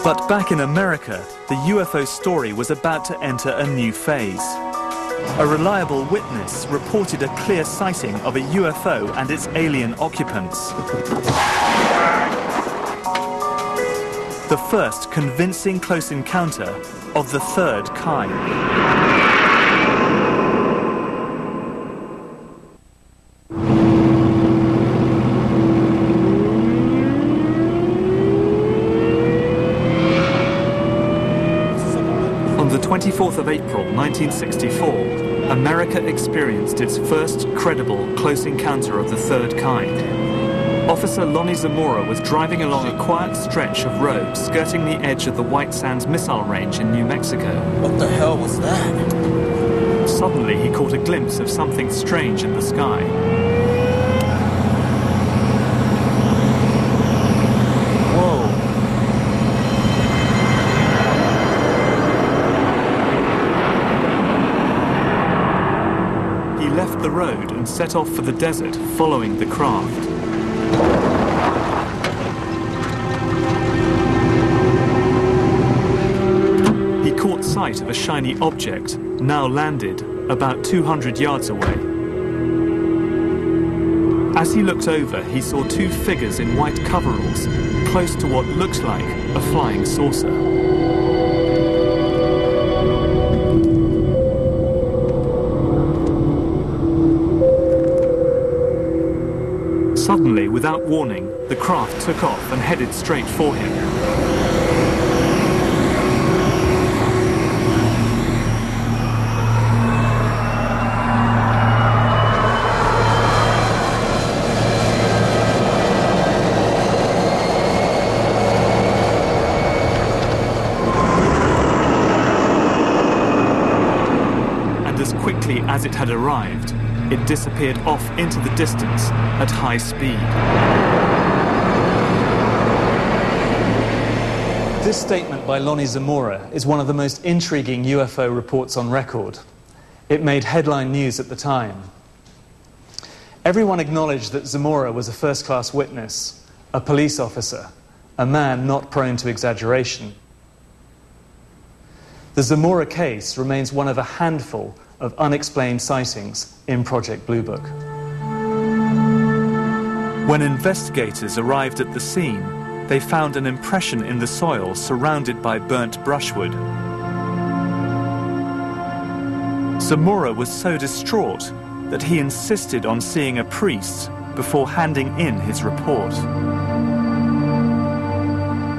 But back in America, the UFO story was about to enter a new phase. A reliable witness reported a clear sighting of a UFO and its alien occupants. The first convincing close encounter of the third kind. On the 24th of April, 1964, America experienced its first credible close encounter of the third kind. Officer Lonnie Zamora was driving along a quiet stretch of road skirting the edge of the White Sands missile range in New Mexico. What the hell was that? Suddenly, he caught a glimpse of something strange in the sky. Whoa! He left the road and set off for the desert, following the craft. Caught sight of a shiny object, now landed, about 200 yards away. As he looked over, he saw two figures in white coveralls, close to what looked like a flying saucer. Suddenly, without warning, the craft took off and headed straight for him. As it had arrived, it disappeared off into the distance at high speed. This statement by Lonnie Zamora is one of the most intriguing UFO reports on record. It made headline news at the time. Everyone acknowledged that Zamora was a first-class witness, a police officer, a man not prone to exaggeration. The Zamora case remains one of a handful of unexplained sightings in Project Blue Book. When investigators arrived at the scene, they found an impression in the soil surrounded by burnt brushwood. Zamora was so distraught that he insisted on seeing a priest before handing in his report.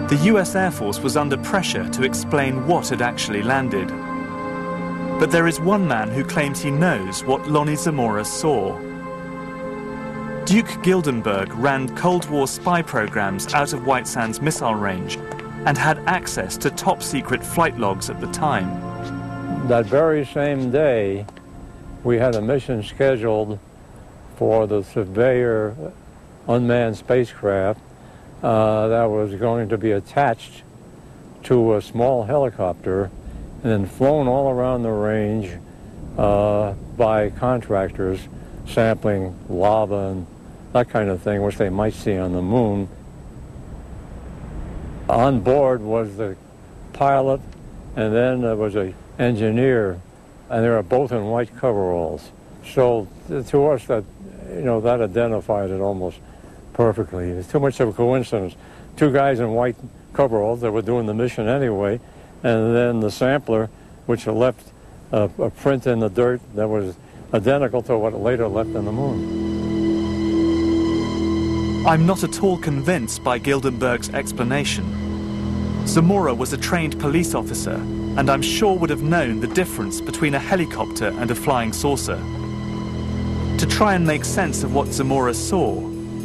The US Air Force was under pressure to explain what had actually landed. But there is one man who claims he knows what Lonnie Zamora saw. Duke Gildenberg ran Cold War spy programs out of White Sands missile range and had access to top-secret flight logs at the time. That very same day, we had a mission scheduled for the Surveyor unmanned spacecraft that was going to be attached to a small helicopter and then flown all around the range by contractors sampling lava and that kind of thing, which they might see on the moon. On board was the pilot, and then there was an engineer, and they were both in white coveralls. So to us, that identified it almost perfectly. It's too much of a coincidence. Two guys in white coveralls that were doing the mission anyway, and then the sampler, which left a print in the dirt that was identical to what it later left in the moon. I'm not at all convinced by Gildenberg's explanation. Zamora was a trained police officer, and I'm sure would have known the difference between a helicopter and a flying saucer. To try and make sense of what Zamora saw,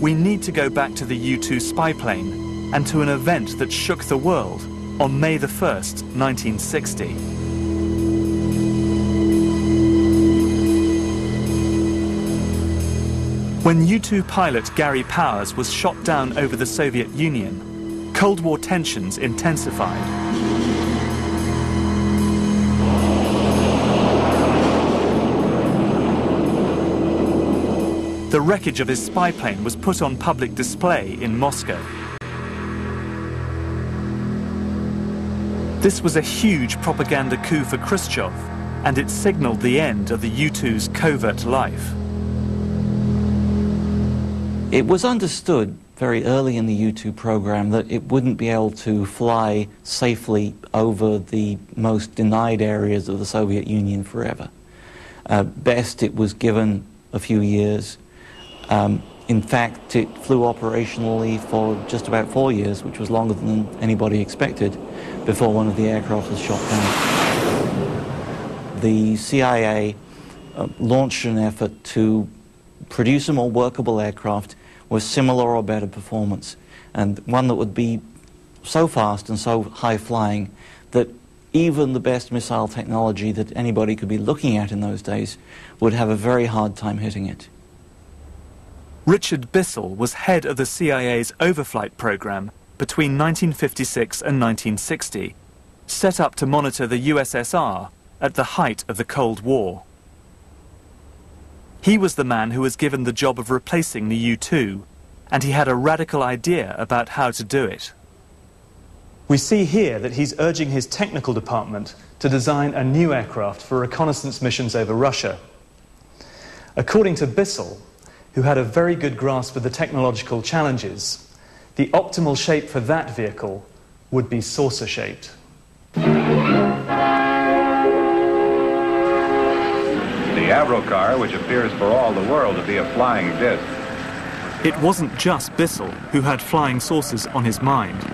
we need to go back to the U-2 spy plane and to an event that shook the world on May the 1st, 1960. When U-2 pilot Gary Powers was shot down over the Soviet Union, Cold War tensions intensified. The wreckage of his spy plane was put on public display in Moscow. This was a huge propaganda coup for Khrushchev, and it signaled the end of the U-2's covert life. It was understood very early in the U-2 program that it wouldn't be able to fly safely over the most denied areas of the Soviet Union forever. Best, it was given a few years. In fact, it flew operationally for just about 4 years, which was longer than anybody expected, before one of the aircraft was shot down. The CIA launched an effort to produce a more workable aircraft was similar or better performance, and one that would be so fast and so high flying that even the best missile technology that anybody could be looking at in those days would have a very hard time hitting it. Richard Bissell was head of the CIA's overflight program between 1956 and 1960, set up to monitor the USSR at the height of the Cold War. He was the man who was given the job of replacing the U-2, and he had a radical idea about how to do it. We see here that he's urging his technical department to design a new aircraft for reconnaissance missions over Russia. According to Bissell, who had a very good grasp of the technological challenges, the optimal shape for that vehicle would be saucer-shaped. The Avrocar, which appears for all the world to be a flying disc. It wasn't just Bissell who had flying saucers on his mind.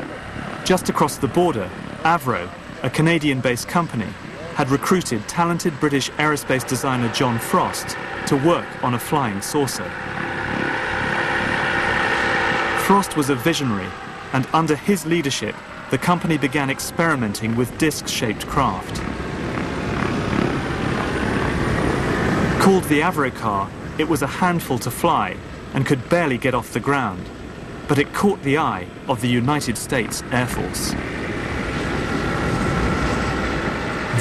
Just across the border, Avro, a Canadian-based company, had recruited talented British aerospace designer John Frost to work on a flying saucer. Frost was a visionary, and under his leadership, the company began experimenting with disc-shaped craft. Called the Avrocar, it was a handful to fly and could barely get off the ground, but it caught the eye of the United States Air Force.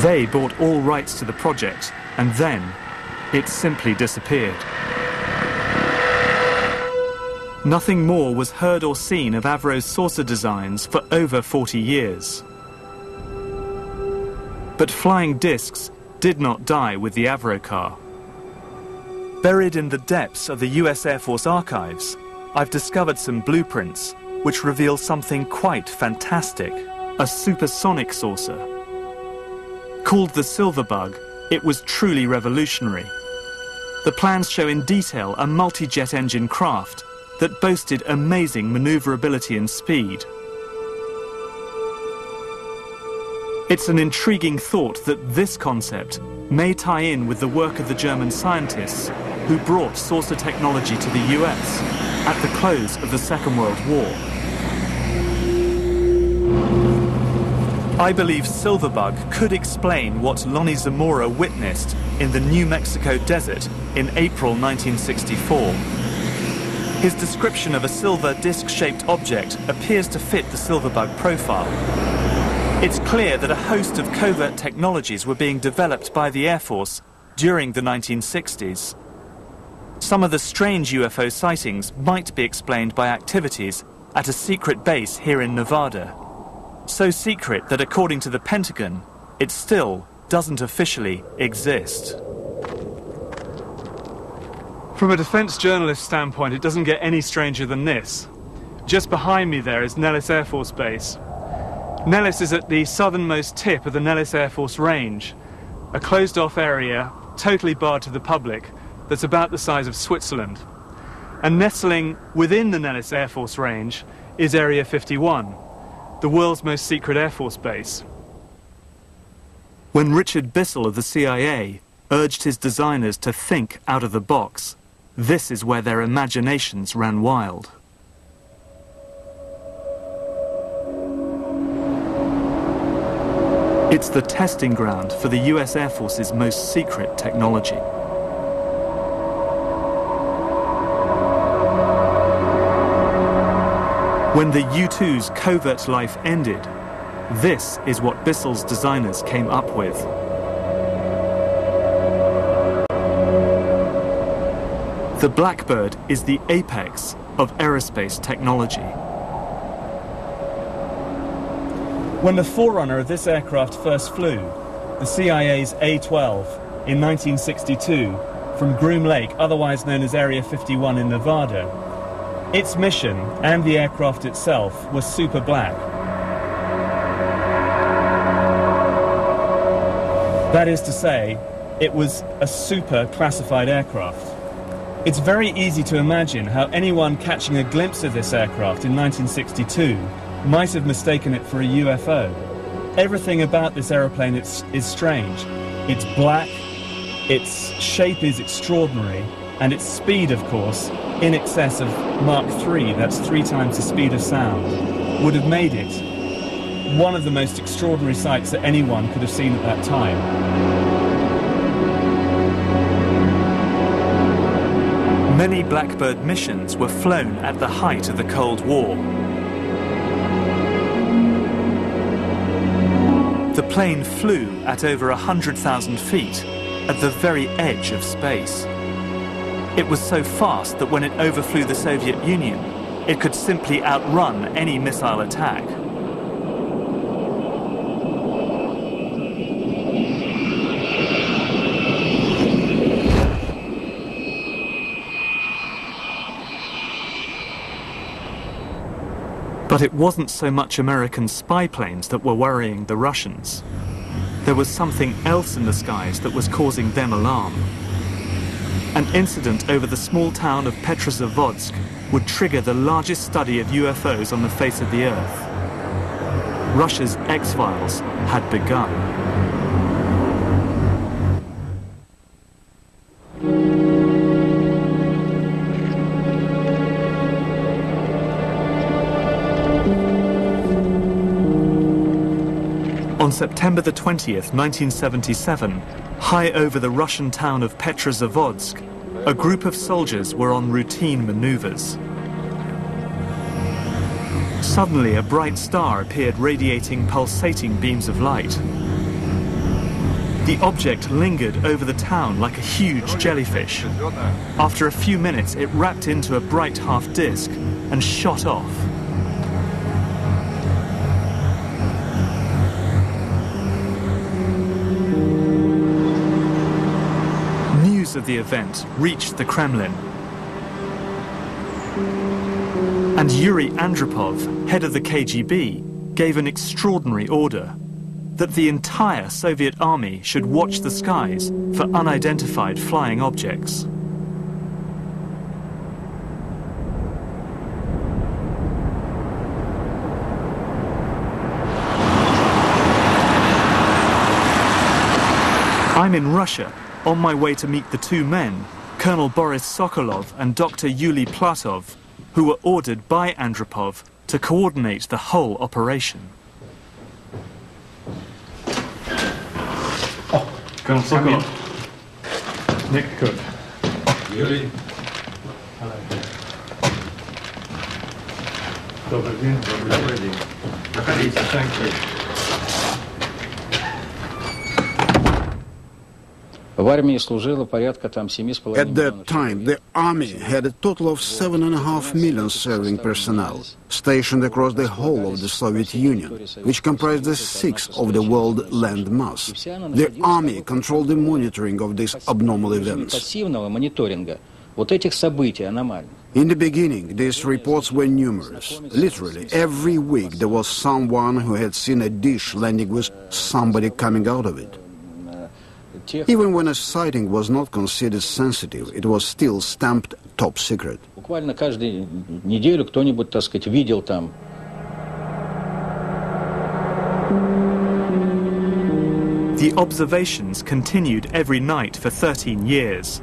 They bought all rights to the project, and then it simply disappeared. Nothing more was heard or seen of Avro's saucer designs for over 40 years. But flying discs did not die with the Avrocar. Buried in the depths of the US Air Force archives, I've discovered some blueprints which reveal something quite fantastic, a supersonic saucer. Called the Silverbug, it was truly revolutionary. The plans show in detail a multi-jet engine craft that boasted amazing maneuverability and speed. It's an intriguing thought that this concept may tie in with the work of the German scientists who brought saucer technology to the US at the close of the Second World War. I believe Silverbug could explain what Lonnie Zamora witnessed in the New Mexico desert in April 1964. His description of a silver disc-shaped object appears to fit the Silverbug profile. It's clear that a host of covert technologies were being developed by the Air Force during the 1960s. Some of the strange UFO sightings might be explained by activities at a secret base here in Nevada. So secret that, according to the Pentagon, it still doesn't officially exist. From a defense journalist standpoint, it doesn't get any stranger than this. Just behind me there is Nellis Air Force Base. Nellis is at the southernmost tip of the Nellis Air Force Range, a closed-off area, totally barred to the public, that's about the size of Switzerland. And nestling within the Nellis Air Force Range is Area 51, the world's most secret Air Force base. When Richard Bissell of the CIA urged his designers to think out of the box, this is where their imaginations ran wild. It's the testing ground for the US Air Force's most secret technology. When the U-2's covert life ended, this is what Bissell's designers came up with. The Blackbird is the apex of aerospace technology. When the forerunner of this aircraft first flew, the CIA's A-12, in 1962, from Groom Lake, otherwise known as Area 51 in Nevada, its mission, and the aircraft itself, was super black. That is to say, it was a super classified aircraft. It's very easy to imagine how anyone catching a glimpse of this aircraft in 1962 might have mistaken it for a UFO. Everything about this aeroplane is strange. It's black, its shape is extraordinary, and its speed, of course, in excess of Mach 3, that's 3 times the speed of sound, would have made it one of the most extraordinary sights that anyone could have seen at that time. Many Blackbird missions were flown at the height of the Cold War. The plane flew at over 100,000 feet at the very edge of space. It was so fast that when it overflew the Soviet Union, it could simply outrun any missile attack. But it wasn't so much American spy planes that were worrying the Russians. There was something else in the skies that was causing them alarm. An incident over the small town of Petrozavodsk would trigger the largest study of UFOs on the face of the Earth. Russia's X-Files had begun. On September the 20th, 1977, high over the Russian town of Petrozavodsk, a group of soldiers were on routine maneuvers. Suddenly, a bright star appeared radiating pulsating beams of light. The object lingered over the town like a huge jellyfish. After a few minutes, it wrapped into a bright half disk and shot off. Of the event reached the Kremlin, and Yuri Andropov, head of the KGB, gave an extraordinary order that the entire Soviet army should watch the skies for unidentified flying objects. I'm in Russia, on my way to meet the two men, Colonel Boris Sokolov and Dr. Yuli Platov, who were ordered by Andropov to coordinate the whole operation. Oh, Colonel Sokolov. Nick Cook. Yuli. Hello. Добрый день. Добрый день. Проходите. Thank you. At that time, the army had a total of 7.5 million serving personnel, stationed across the whole of the Soviet Union, which comprised the sixth of the world land mass. The army controlled the monitoring of these abnormal events. In the beginning, these reports were numerous. Literally, every week there was someone who had seen a dish landing with somebody coming out of it. Even when a sighting was not considered sensitive, it was still stamped top secret. The observations continued every night for 13 years.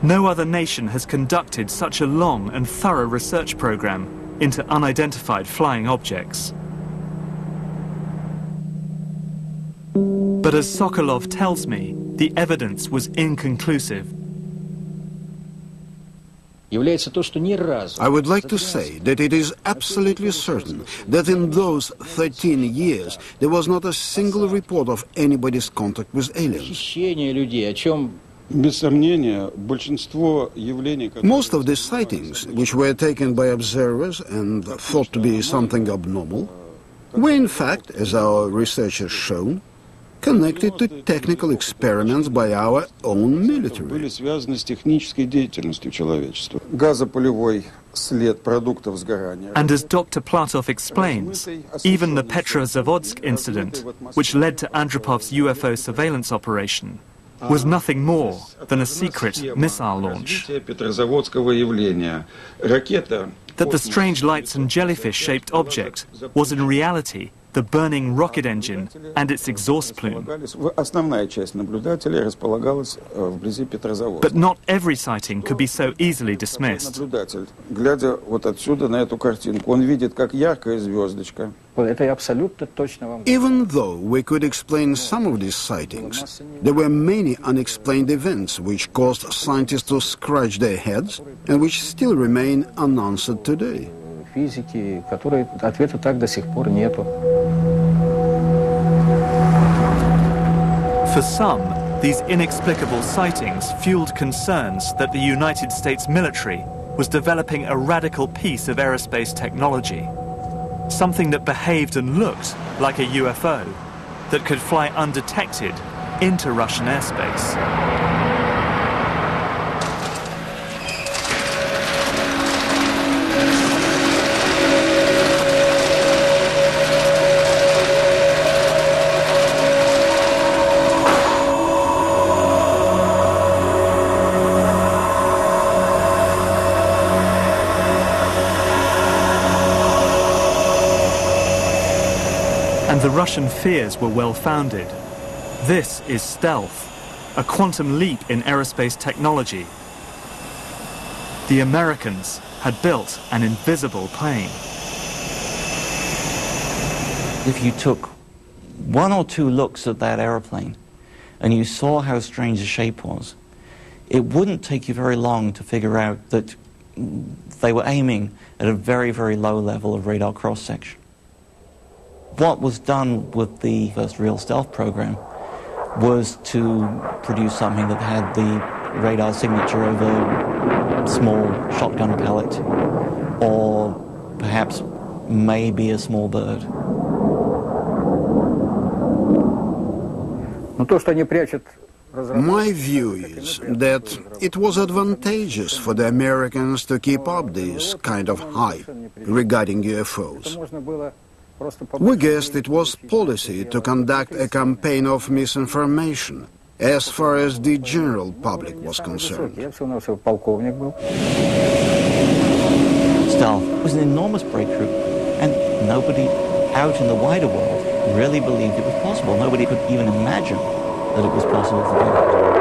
No other nation has conducted such a long and thorough research program into unidentified flying objects. But as Sokolov tells me, the evidence was inconclusive. I would like to say that it is absolutely certain that in those 13 years there was not a single report of anybody's contact with aliens. Most of the sightings, which were taken by observers and thought to be something abnormal, were in fact, as our research has shown, connected to technical experiments by our own military. And as Dr. Platov explains, even the Petrozavodsk incident, which led to Andropov's UFO surveillance operation, was nothing more than a secret missile launch. That the strange lights and jellyfish-shaped object was in reality the burning rocket engine and its exhaust plume. But not every sighting could be so easily dismissed. Even though we could explain some of these sightings, there were many unexplained events which caused scientists to scratch their heads and which still remain unanswered today. Физики, которые ответа так до сих пор нету. For some, these inexplicable sightings fueled concerns that the United States military was developing a radical piece of aerospace technology, something that behaved and looked like a UFO that could fly undetected into Russian airspace. And the Russian fears were well-founded. This is stealth, a quantum leap in aerospace technology. The Americans had built an invisible plane. If you took one or two looks at that aeroplane and you saw how strange the shape was, it wouldn't take you very long to figure out that they were aiming at a very, very low level of radar cross-section. What was done with the first real stealth program was to produce something that had the radar signature of a small shotgun pellet or perhaps maybe a small bird. My view is that it was advantageous for the Americans to keep up this kind of hype regarding UFOs. We guessed it was policy to conduct a campaign of misinformation as far as the general public was concerned. Stealth was an enormous breakthrough, and nobody out in the wider world really believed it was possible. Nobody could even imagine that it was possible to do that.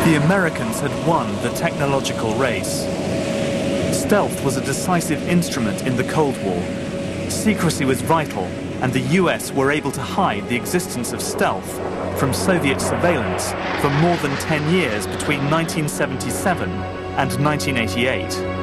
The Americans had won the technological race. Stealth was a decisive instrument in the Cold War. Secrecy was vital, and the US were able to hide the existence of stealth from Soviet surveillance for more than 10 years between 1977 and 1988.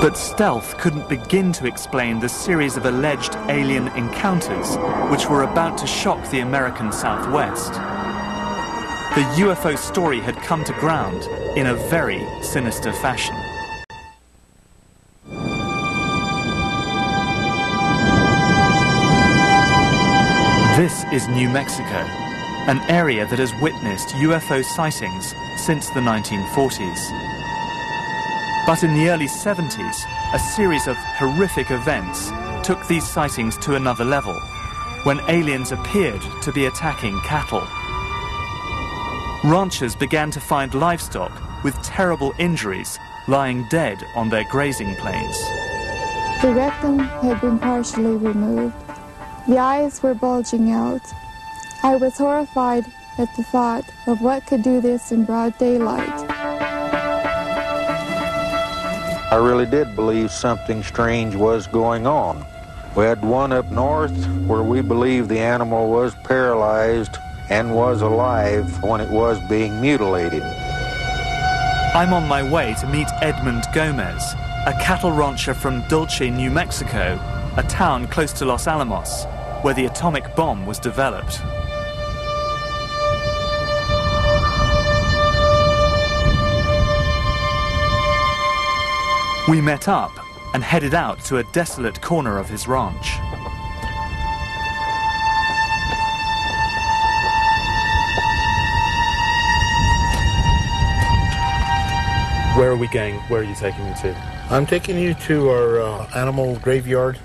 But stealth couldn't begin to explain the series of alleged alien encounters which were about to shock the American Southwest. The UFO story had come to ground in a very sinister fashion. This is New Mexico, an area that has witnessed UFO sightings since the 1940s. But in the early 70s, a series of horrific events took these sightings to another level, when aliens appeared to be attacking cattle. Ranchers began to find livestock with terrible injuries lying dead on their grazing plains. The rectum had been partially removed. The eyes were bulging out. I was horrified at the thought of what could do this in broad daylight. I really did believe something strange was going on. We had one up north where we believed the animal was paralyzed and was alive when it was being mutilated. I'm on my way to meet Edmund Gomez, a cattle rancher from Dulce, New Mexico, a town close to Los Alamos, where the atomic bomb was developed. We met up and headed out to a desolate corner of his ranch. Where are we going? Where are you taking me to? I'm taking you to our animal graveyard.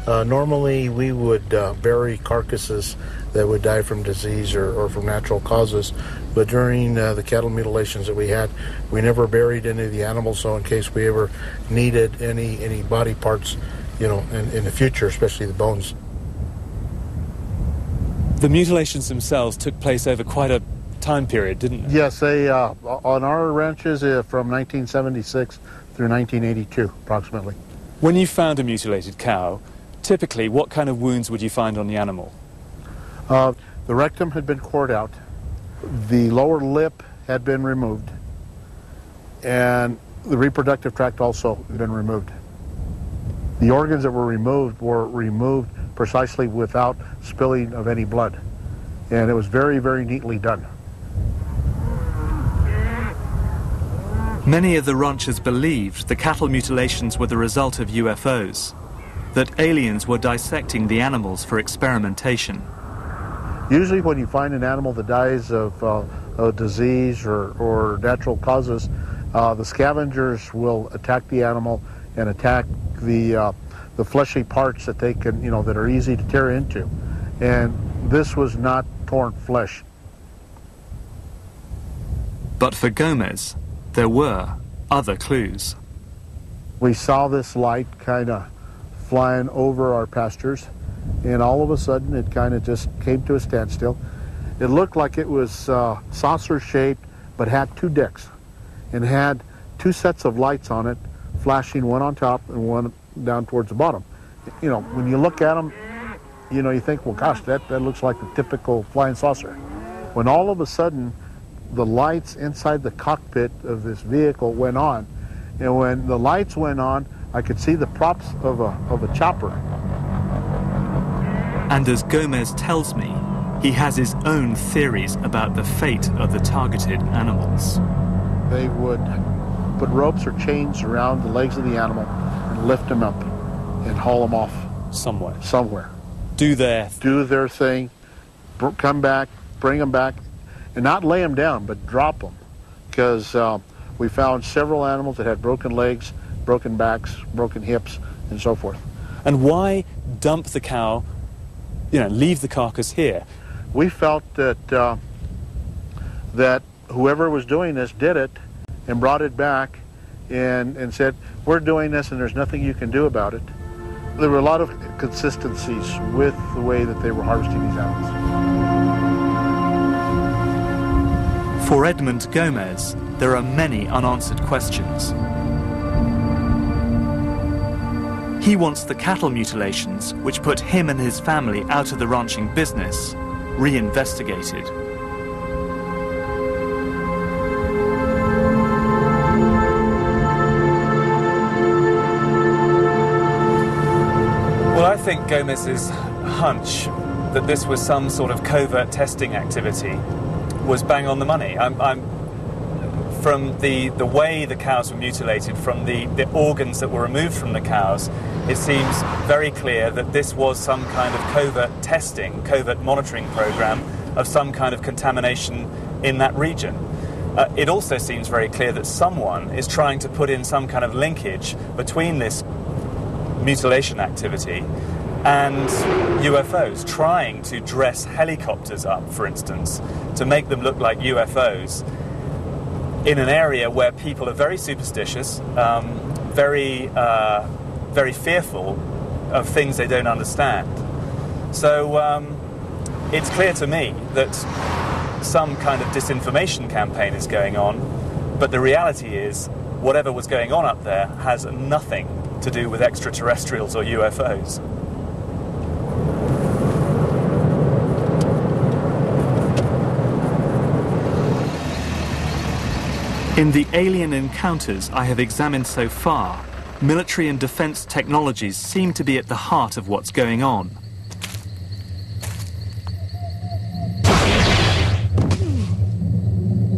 Normally we would bury carcasses that would die from disease or from natural causes, but during the cattle mutilations that we had, we never buried any of the animals, so in case we ever needed any body parts, you know, in the future, especially the bones. The mutilations themselves took place over quite a time period, didn't they? Yes, they on our ranches from 1976 through 1982, approximately. When you found a mutilated cow, typically what kind of wounds would you find on the animal? The rectum had been cored out, the lower lip had been removed, and the reproductive tract also had been removed. The organs that were removed precisely without spilling of any blood, and it was very, very neatly done. Many of the ranchers believed the cattle mutilations were the result of UFOs, that aliens were dissecting the animals for experimentation. Usually when you find an animal that dies of a disease or natural causes, the scavengers will attack the animal and attack the fleshy parts that they can, you know, that are easy to tear into. And this was not torn flesh. But for Gomez, there were other clues. We saw this light kind of flying over our pastures, and all of a sudden it kind of just came to a standstill. It looked like it was saucer-shaped, but had two decks, and had two sets of lights on it, flashing one on top and one down towards the bottom. You know, when you look at them, you know, you think, well, gosh, that looks like a typical flying saucer. When all of a sudden the lights inside the cockpit of this vehicle went on, and when the lights went on, I could see the props of a chopper. And as Gomez tells me, he has his own theories about the fate of the targeted animals. They would put ropes or chains around the legs of the animal and lift them up and haul them off. Somewhere. Do their thing, come back, bring them back, and not lay them down, but drop them. Because we found several animals that had broken legs, broken backs, broken hips, and so forth. And why dump the cow, you know, leave the carcass here? We felt that that whoever was doing this did it and brought it back and said, we're doing this and there's nothing you can do about it. There were a lot of consistencies with the way that they were harvesting these animals. For Edmund Gomez, there are many unanswered questions. He wants the cattle mutilations, which put him and his family out of the ranching business, reinvestigated. Well, I think Gomez's hunch that this was some sort of covert testing activity was bang on the money. From the way the cows were mutilated, from the organs that were removed from the cows, it seems very clear that this was some kind of covert testing, covert monitoring program of some kind of contamination in that region. It also seems very clear that someone is trying to put in some kind of linkage between this mutilation activity and UFOs, trying to dress helicopters up, for instance, to make them look like UFOs in an area where people are very superstitious, very fearful of things they don't understand. So it's clear to me that some kind of disinformation campaign is going on, but the reality is whatever was going on up there has nothing to do with extraterrestrials or UFOs. In the alien encounters I have examined so far, military and defense technologies seem to be at the heart of what's going on.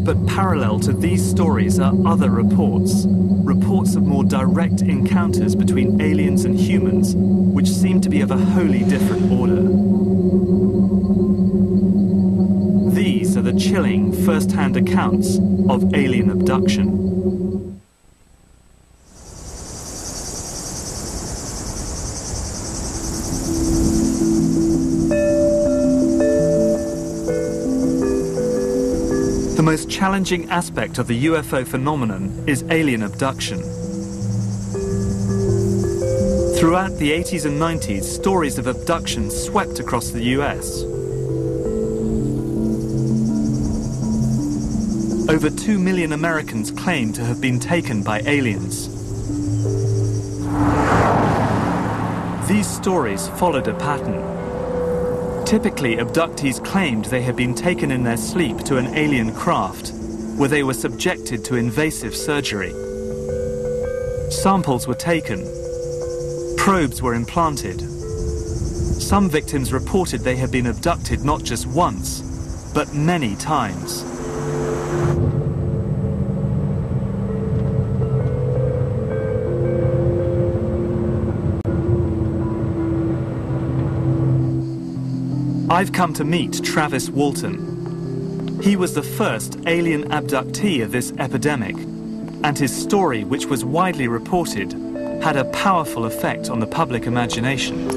But parallel to these stories are other reports of more direct encounters between aliens and humans, which seem to be of a wholly different order. These are the chilling first-hand accounts of alien abduction. most challenging aspect of the UFO phenomenon is alien abduction. Throughout the 80s and 90s, stories of abduction swept across the US. Over 2 million Americans claim to have been taken by aliens. These stories followed a pattern. Typically, abductees claimed they had been taken in their sleep to an alien craft, where they were subjected to invasive surgery. Samples were taken. Probes were implanted. Some victims reported they had been abducted not just once, but many times. I've come to meet Travis Walton. He was the first alien abductee of this epidemic, and his story, which was widely reported, had a powerful effect on the public imagination.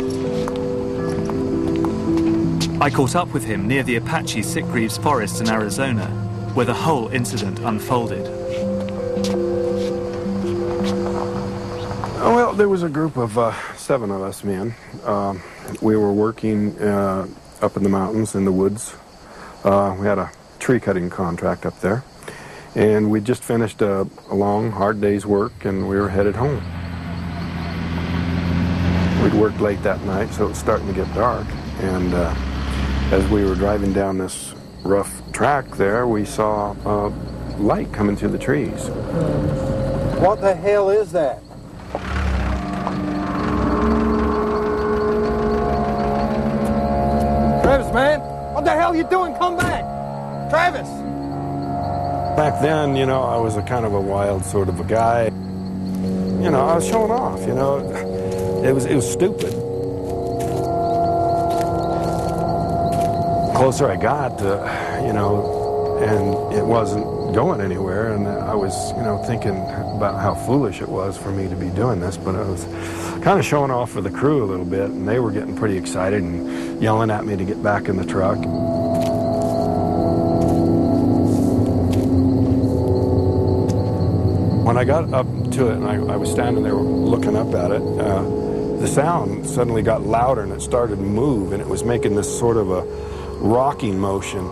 I caught up with him near the Apache Sitgreaves Forest in Arizona, where the whole incident unfolded. Well, there was a group of 7 of us men. We were working up in the mountains, in the woods. We had a tree cutting contract up there. And we just finished a long, hard day's work, and we were headed home. We'd worked late that night, so it was starting to get dark. And as we were driving down this rough track there, we saw light coming through the trees. What the hell is that? Travis, man! What the hell are you doing? Come back! Travis! Back then, you know, I was a kind of a wild sort of a guy. You know, I was showing off, you know. It was stupid. The closer I got, you know, and it wasn't going anywhere, and I was, you know, thinking about how foolish it was for me to be doing this, but I was kind of showing off for the crew a little bit, and they were getting pretty excited and yelling at me to get back in the truck. When I got up to it and I was standing there looking up at it, the sound suddenly got louder and it started to move, and it was making this sort of a rocking motion.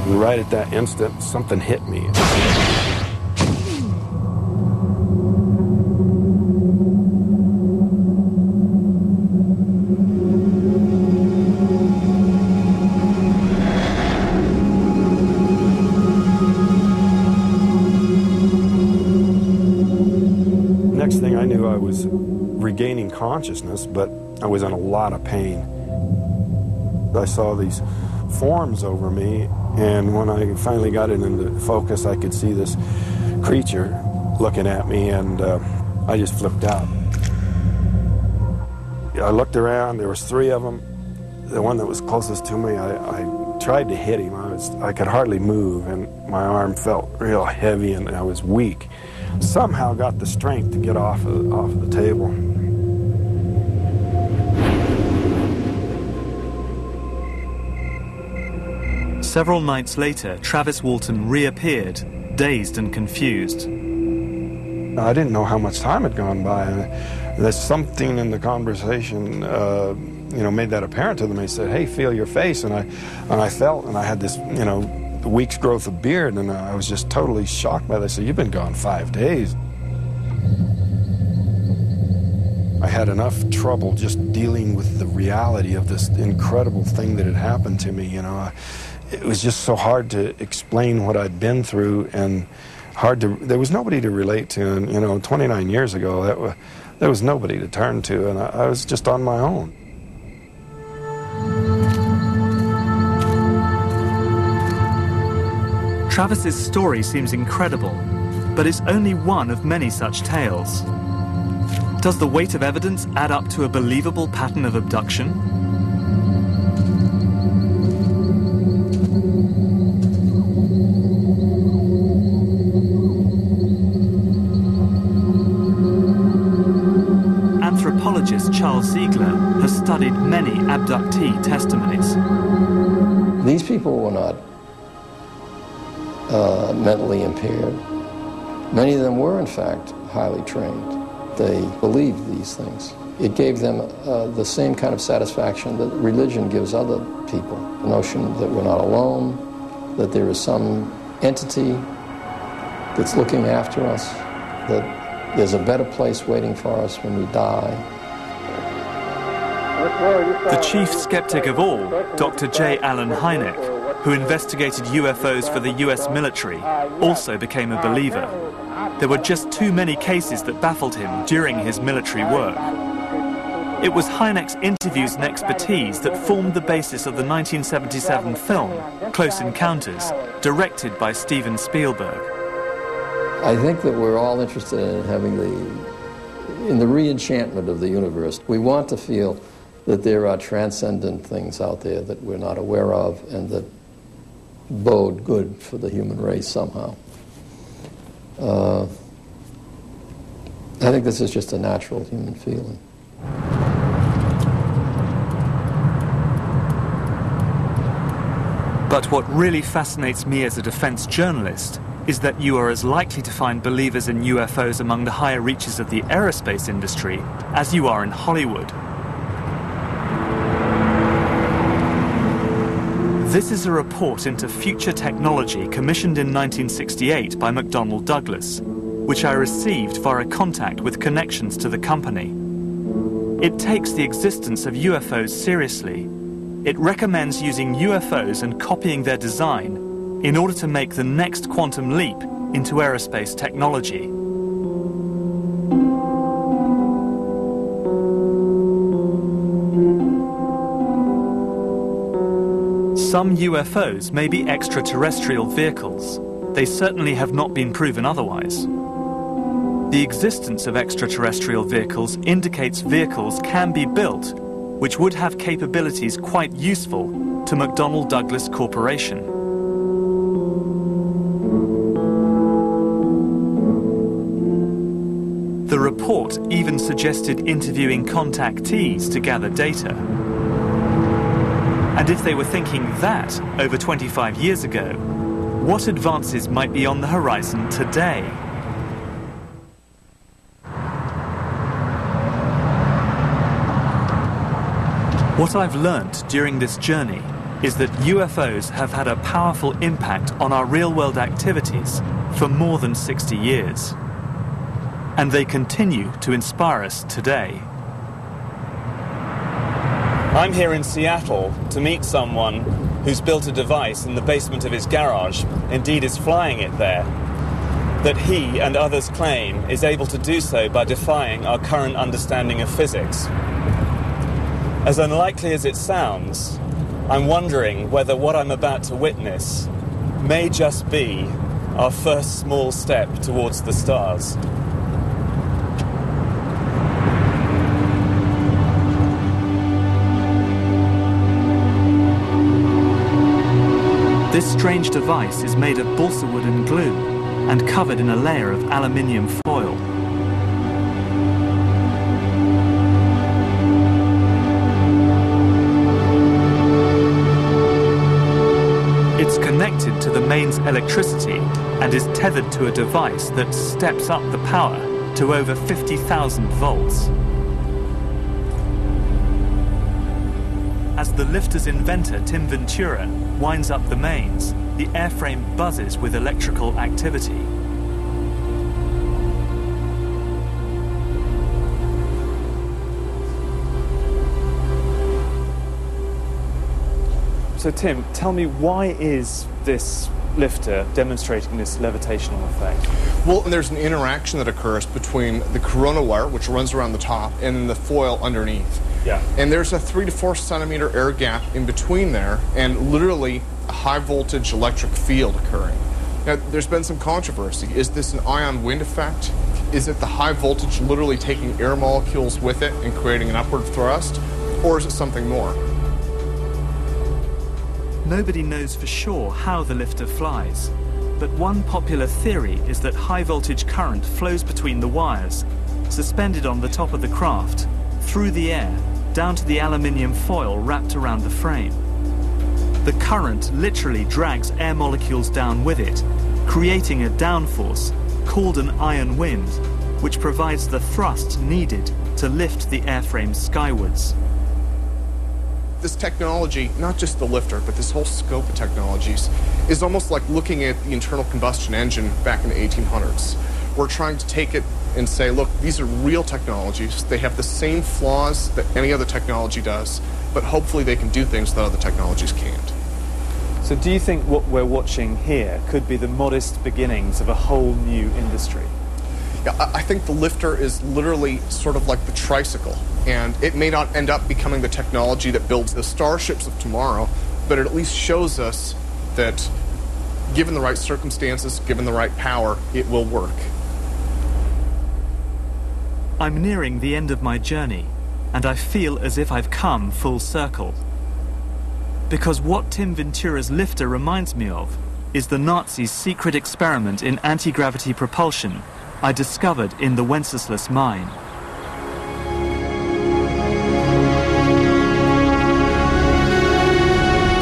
And right at that instant, something hit me. Next thing I knew, I was regaining consciousness, but I was in a lot of pain. I saw these forms over me, and when I finally got it into focus, I could see this creature looking at me, and I just flipped out. I looked around, there was 3 of them. The one that was closest to me, I tried to hit him. I could hardly move, and my arm felt real heavy, and I was weak. Somehow got the strength to get off of the table. Several nights later, Travis Walton reappeared, dazed and confused. I didn't know how much time had gone by, and there's something in the conversation, you know, made that apparent to them. They said, "Hey, feel your face," and I felt, and I had this, you know, week's growth of beard, and I was just totally shocked by this. They said, "You've been gone 5 days." I had enough trouble just dealing with the reality of this incredible thing that had happened to me, you know. It was just so hard to explain what I'd been through, and there was nobody to relate to, and, you know, 29 years ago, there was nobody to turn to, and I was just on my own. Travis's story seems incredible, but it's only one of many such tales. Does the weight of evidence add up to a believable pattern of abduction? Anthropologist Charles Ziegler has studied many abductee testimonies. These people were not mentally impaired. Many of them were, in fact, highly trained. They believed these things. It gave them the same kind of satisfaction that religion gives other people. The notion that we're not alone, that there is some entity that's looking after us, that there's a better place waiting for us when we die. The chief skeptic of all, Dr. J. Allen Hynek, who investigated UFOs for the US military, also became a believer. There were just too many cases that baffled him during his military work. It was Hynek's interviews and expertise that formed the basis of the 1977 film, Close Encounters, directed by Steven Spielberg. I think that we're all interested in having in the re-enchantment of the universe. We want to feel that there are transcendent things out there that we're not aware of and that bode good for the human race somehow. I think this is just a natural human feeling. But what really fascinates me as a defense journalist is that you are as likely to find believers in UFOs among the higher reaches of the aerospace industry as you are in Hollywood. This is a report into future technology commissioned in 1968 by McDonnell Douglas, which I received via contact with connections to the company. It takes the existence of UFOs seriously. It recommends using UFOs and copying their design in order to make the next quantum leap into aerospace technology. Some UFOs may be extraterrestrial vehicles. They certainly have not been proven otherwise. The existence of extraterrestrial vehicles indicates vehicles can be built which would have capabilities quite useful to McDonnell Douglas Corporation. The report even suggested interviewing contactees to gather data. And if they were thinking that over 25 years ago, what advances might be on the horizon today? What I've learned during this journey is that UFOs have had a powerful impact on our real-world activities for more than 60 years. And they continue to inspire us today. I'm here in Seattle to meet someone who's built a device in the basement of his garage, indeed is flying it there, that he and others claim is able to do so by defying our current understanding of physics. As unlikely as it sounds, I'm wondering whether what I'm about to witness may just be our first small step towards the stars. This strange device is made of balsa wood and glue and covered in a layer of aluminium foil. It's connected to the mains electricity and is tethered to a device that steps up the power to over 50,000 volts. As the lifter's inventor, Tim Ventura, winds up the mains, the airframe buzzes with electrical activity. So Tim, tell me, why is this lifter demonstrating this levitational effect? Well, there's an interaction that occurs between the corona wire, which runs around the top, and then the foil underneath. Yeah. And there's a 3 to 4 centimeter air gap in between there, and literally a high voltage electric field occurring. Now, there's been some controversy. Is this an ion wind effect? Is it the high voltage literally taking air molecules with it and creating an upward thrust? Or is it something more? Nobody knows for sure how the lifter flies, but one popular theory is that high voltage current flows between the wires, suspended on the top of the craft, through the air, down to the aluminium foil wrapped around the frame. The current literally drags air molecules down with it, creating a downforce called an ion wind, which provides the thrust needed to lift the airframe skywards. This technology, not just the lifter, but this whole scope of technologies, is almost like looking at the internal combustion engine back in the 1800s. We're trying to take it and say, look, these are real technologies. They have the same flaws that any other technology does, but hopefully they can do things that other technologies can't. So do you think what we're watching here could be the modest beginnings of a whole new industry? Yeah, I think the lifter is literally sort of like the tricycle, and it may not end up becoming the technology that builds the starships of tomorrow, but it at least shows us that given the right circumstances, given the right power, it will work. I'm nearing the end of my journey, and I feel as if I've come full circle. Because what Tim Ventura's lifter reminds me of is the Nazis' secret experiment in anti-gravity propulsion I discovered in the Wenceslas mine.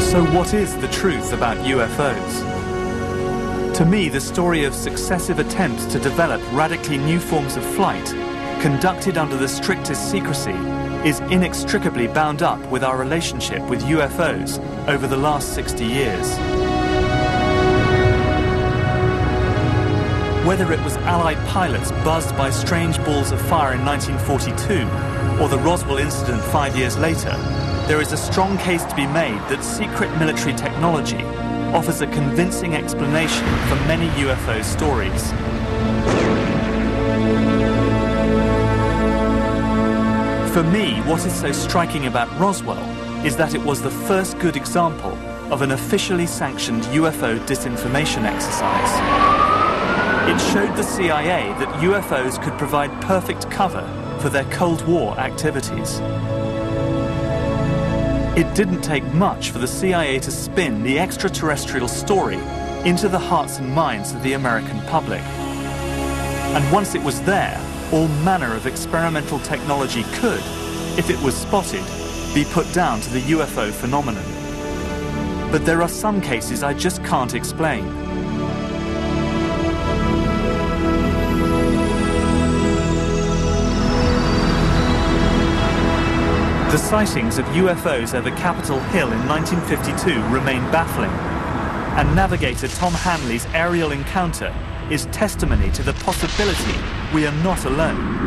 So what is the truth about UFOs? To me, the story of successive attempts to develop radically new forms of flight, conducted under the strictest secrecy, is inextricably bound up with our relationship with UFOs over the last 60 years. Whether it was Allied pilots buzzed by strange balls of fire in 1942, or the Roswell incident 5 years later, there is a strong case to be made that secret military technology offers a convincing explanation for many UFO stories. For me, what is so striking about Roswell is that it was the first good example of an officially sanctioned UFO disinformation exercise. It showed the CIA that UFOs could provide perfect cover for their Cold War activities. It didn't take much for the CIA to spin the extraterrestrial story into the hearts and minds of the American public. And once it was there, all manner of experimental technology could, if it was spotted, be put down to the UFO phenomenon. But there are some cases I just can't explain. The sightings of UFOs over Capitol Hill in 1952 remain baffling, and navigator Tom Hanley's aerial encounter is testimony to the possibility we are not alone.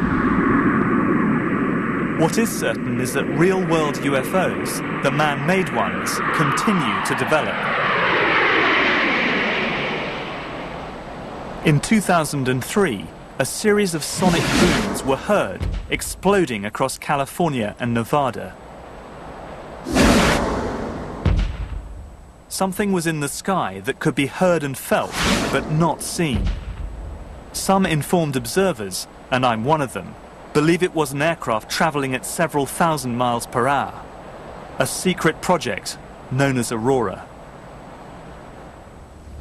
What is certain is that real-world UFOs, the man-made ones, continue to develop. In 2003, a series of sonic booms were heard exploding across California and Nevada. Something was in the sky that could be heard and felt, but not seen. Some informed observers, and I'm one of them, believe it was an aircraft traveling at several thousand miles per hour. A secret project known as Aurora.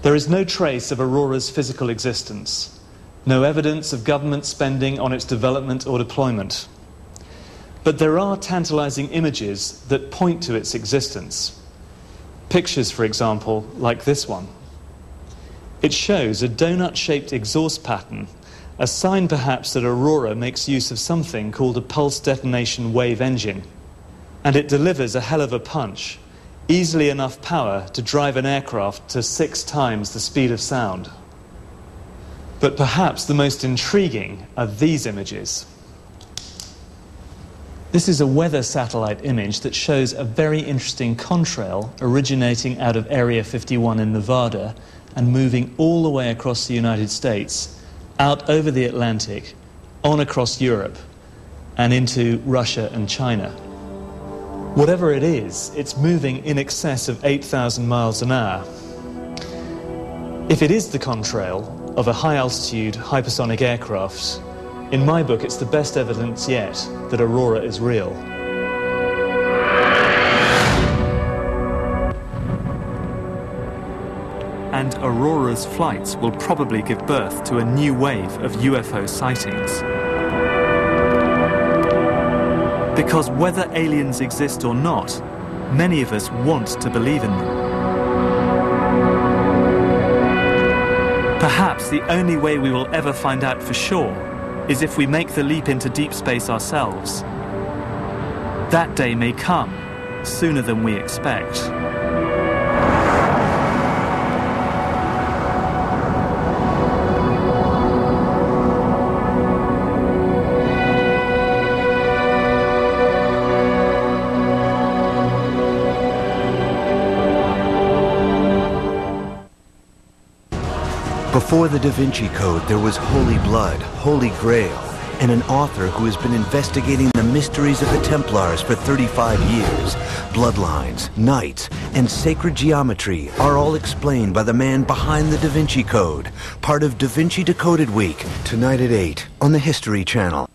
There is no trace of Aurora's physical existence. No evidence of government spending on its development or deployment. But there are tantalizing images that point to its existence. Pictures, for example, like this one. It shows a donut-shaped exhaust pattern, a sign perhaps that Aurora makes use of something called a pulse detonation wave engine. And it delivers a hell of a punch, easily enough power to drive an aircraft to 6 times the speed of sound. But perhaps the most intriguing are these images. This is a weather satellite image that shows a very interesting contrail originating out of Area 51 in Nevada and moving all the way across the United States, out over the Atlantic, on across Europe, and into Russia and China. Whatever it is, it's moving in excess of 8,000 miles an hour. If it is the contrail of a high-altitude hypersonic aircraft, in my book it's the best evidence yet that Aurora is real. And Aurora's flights will probably give birth to a new wave of UFO sightings. Because whether aliens exist or not, many of us want to believe in them. Perhaps the only way we will ever find out for sure is if we make the leap into deep space ourselves. That day may come sooner than we expect. Before the Da Vinci Code, there was Holy Blood, Holy Grail, and an author who has been investigating the mysteries of the Templars for 35 years. Bloodlines, knights, and sacred geometry are all explained by the man behind the Da Vinci Code, part of Da Vinci Decoded Week, tonight at 8 on the History Channel.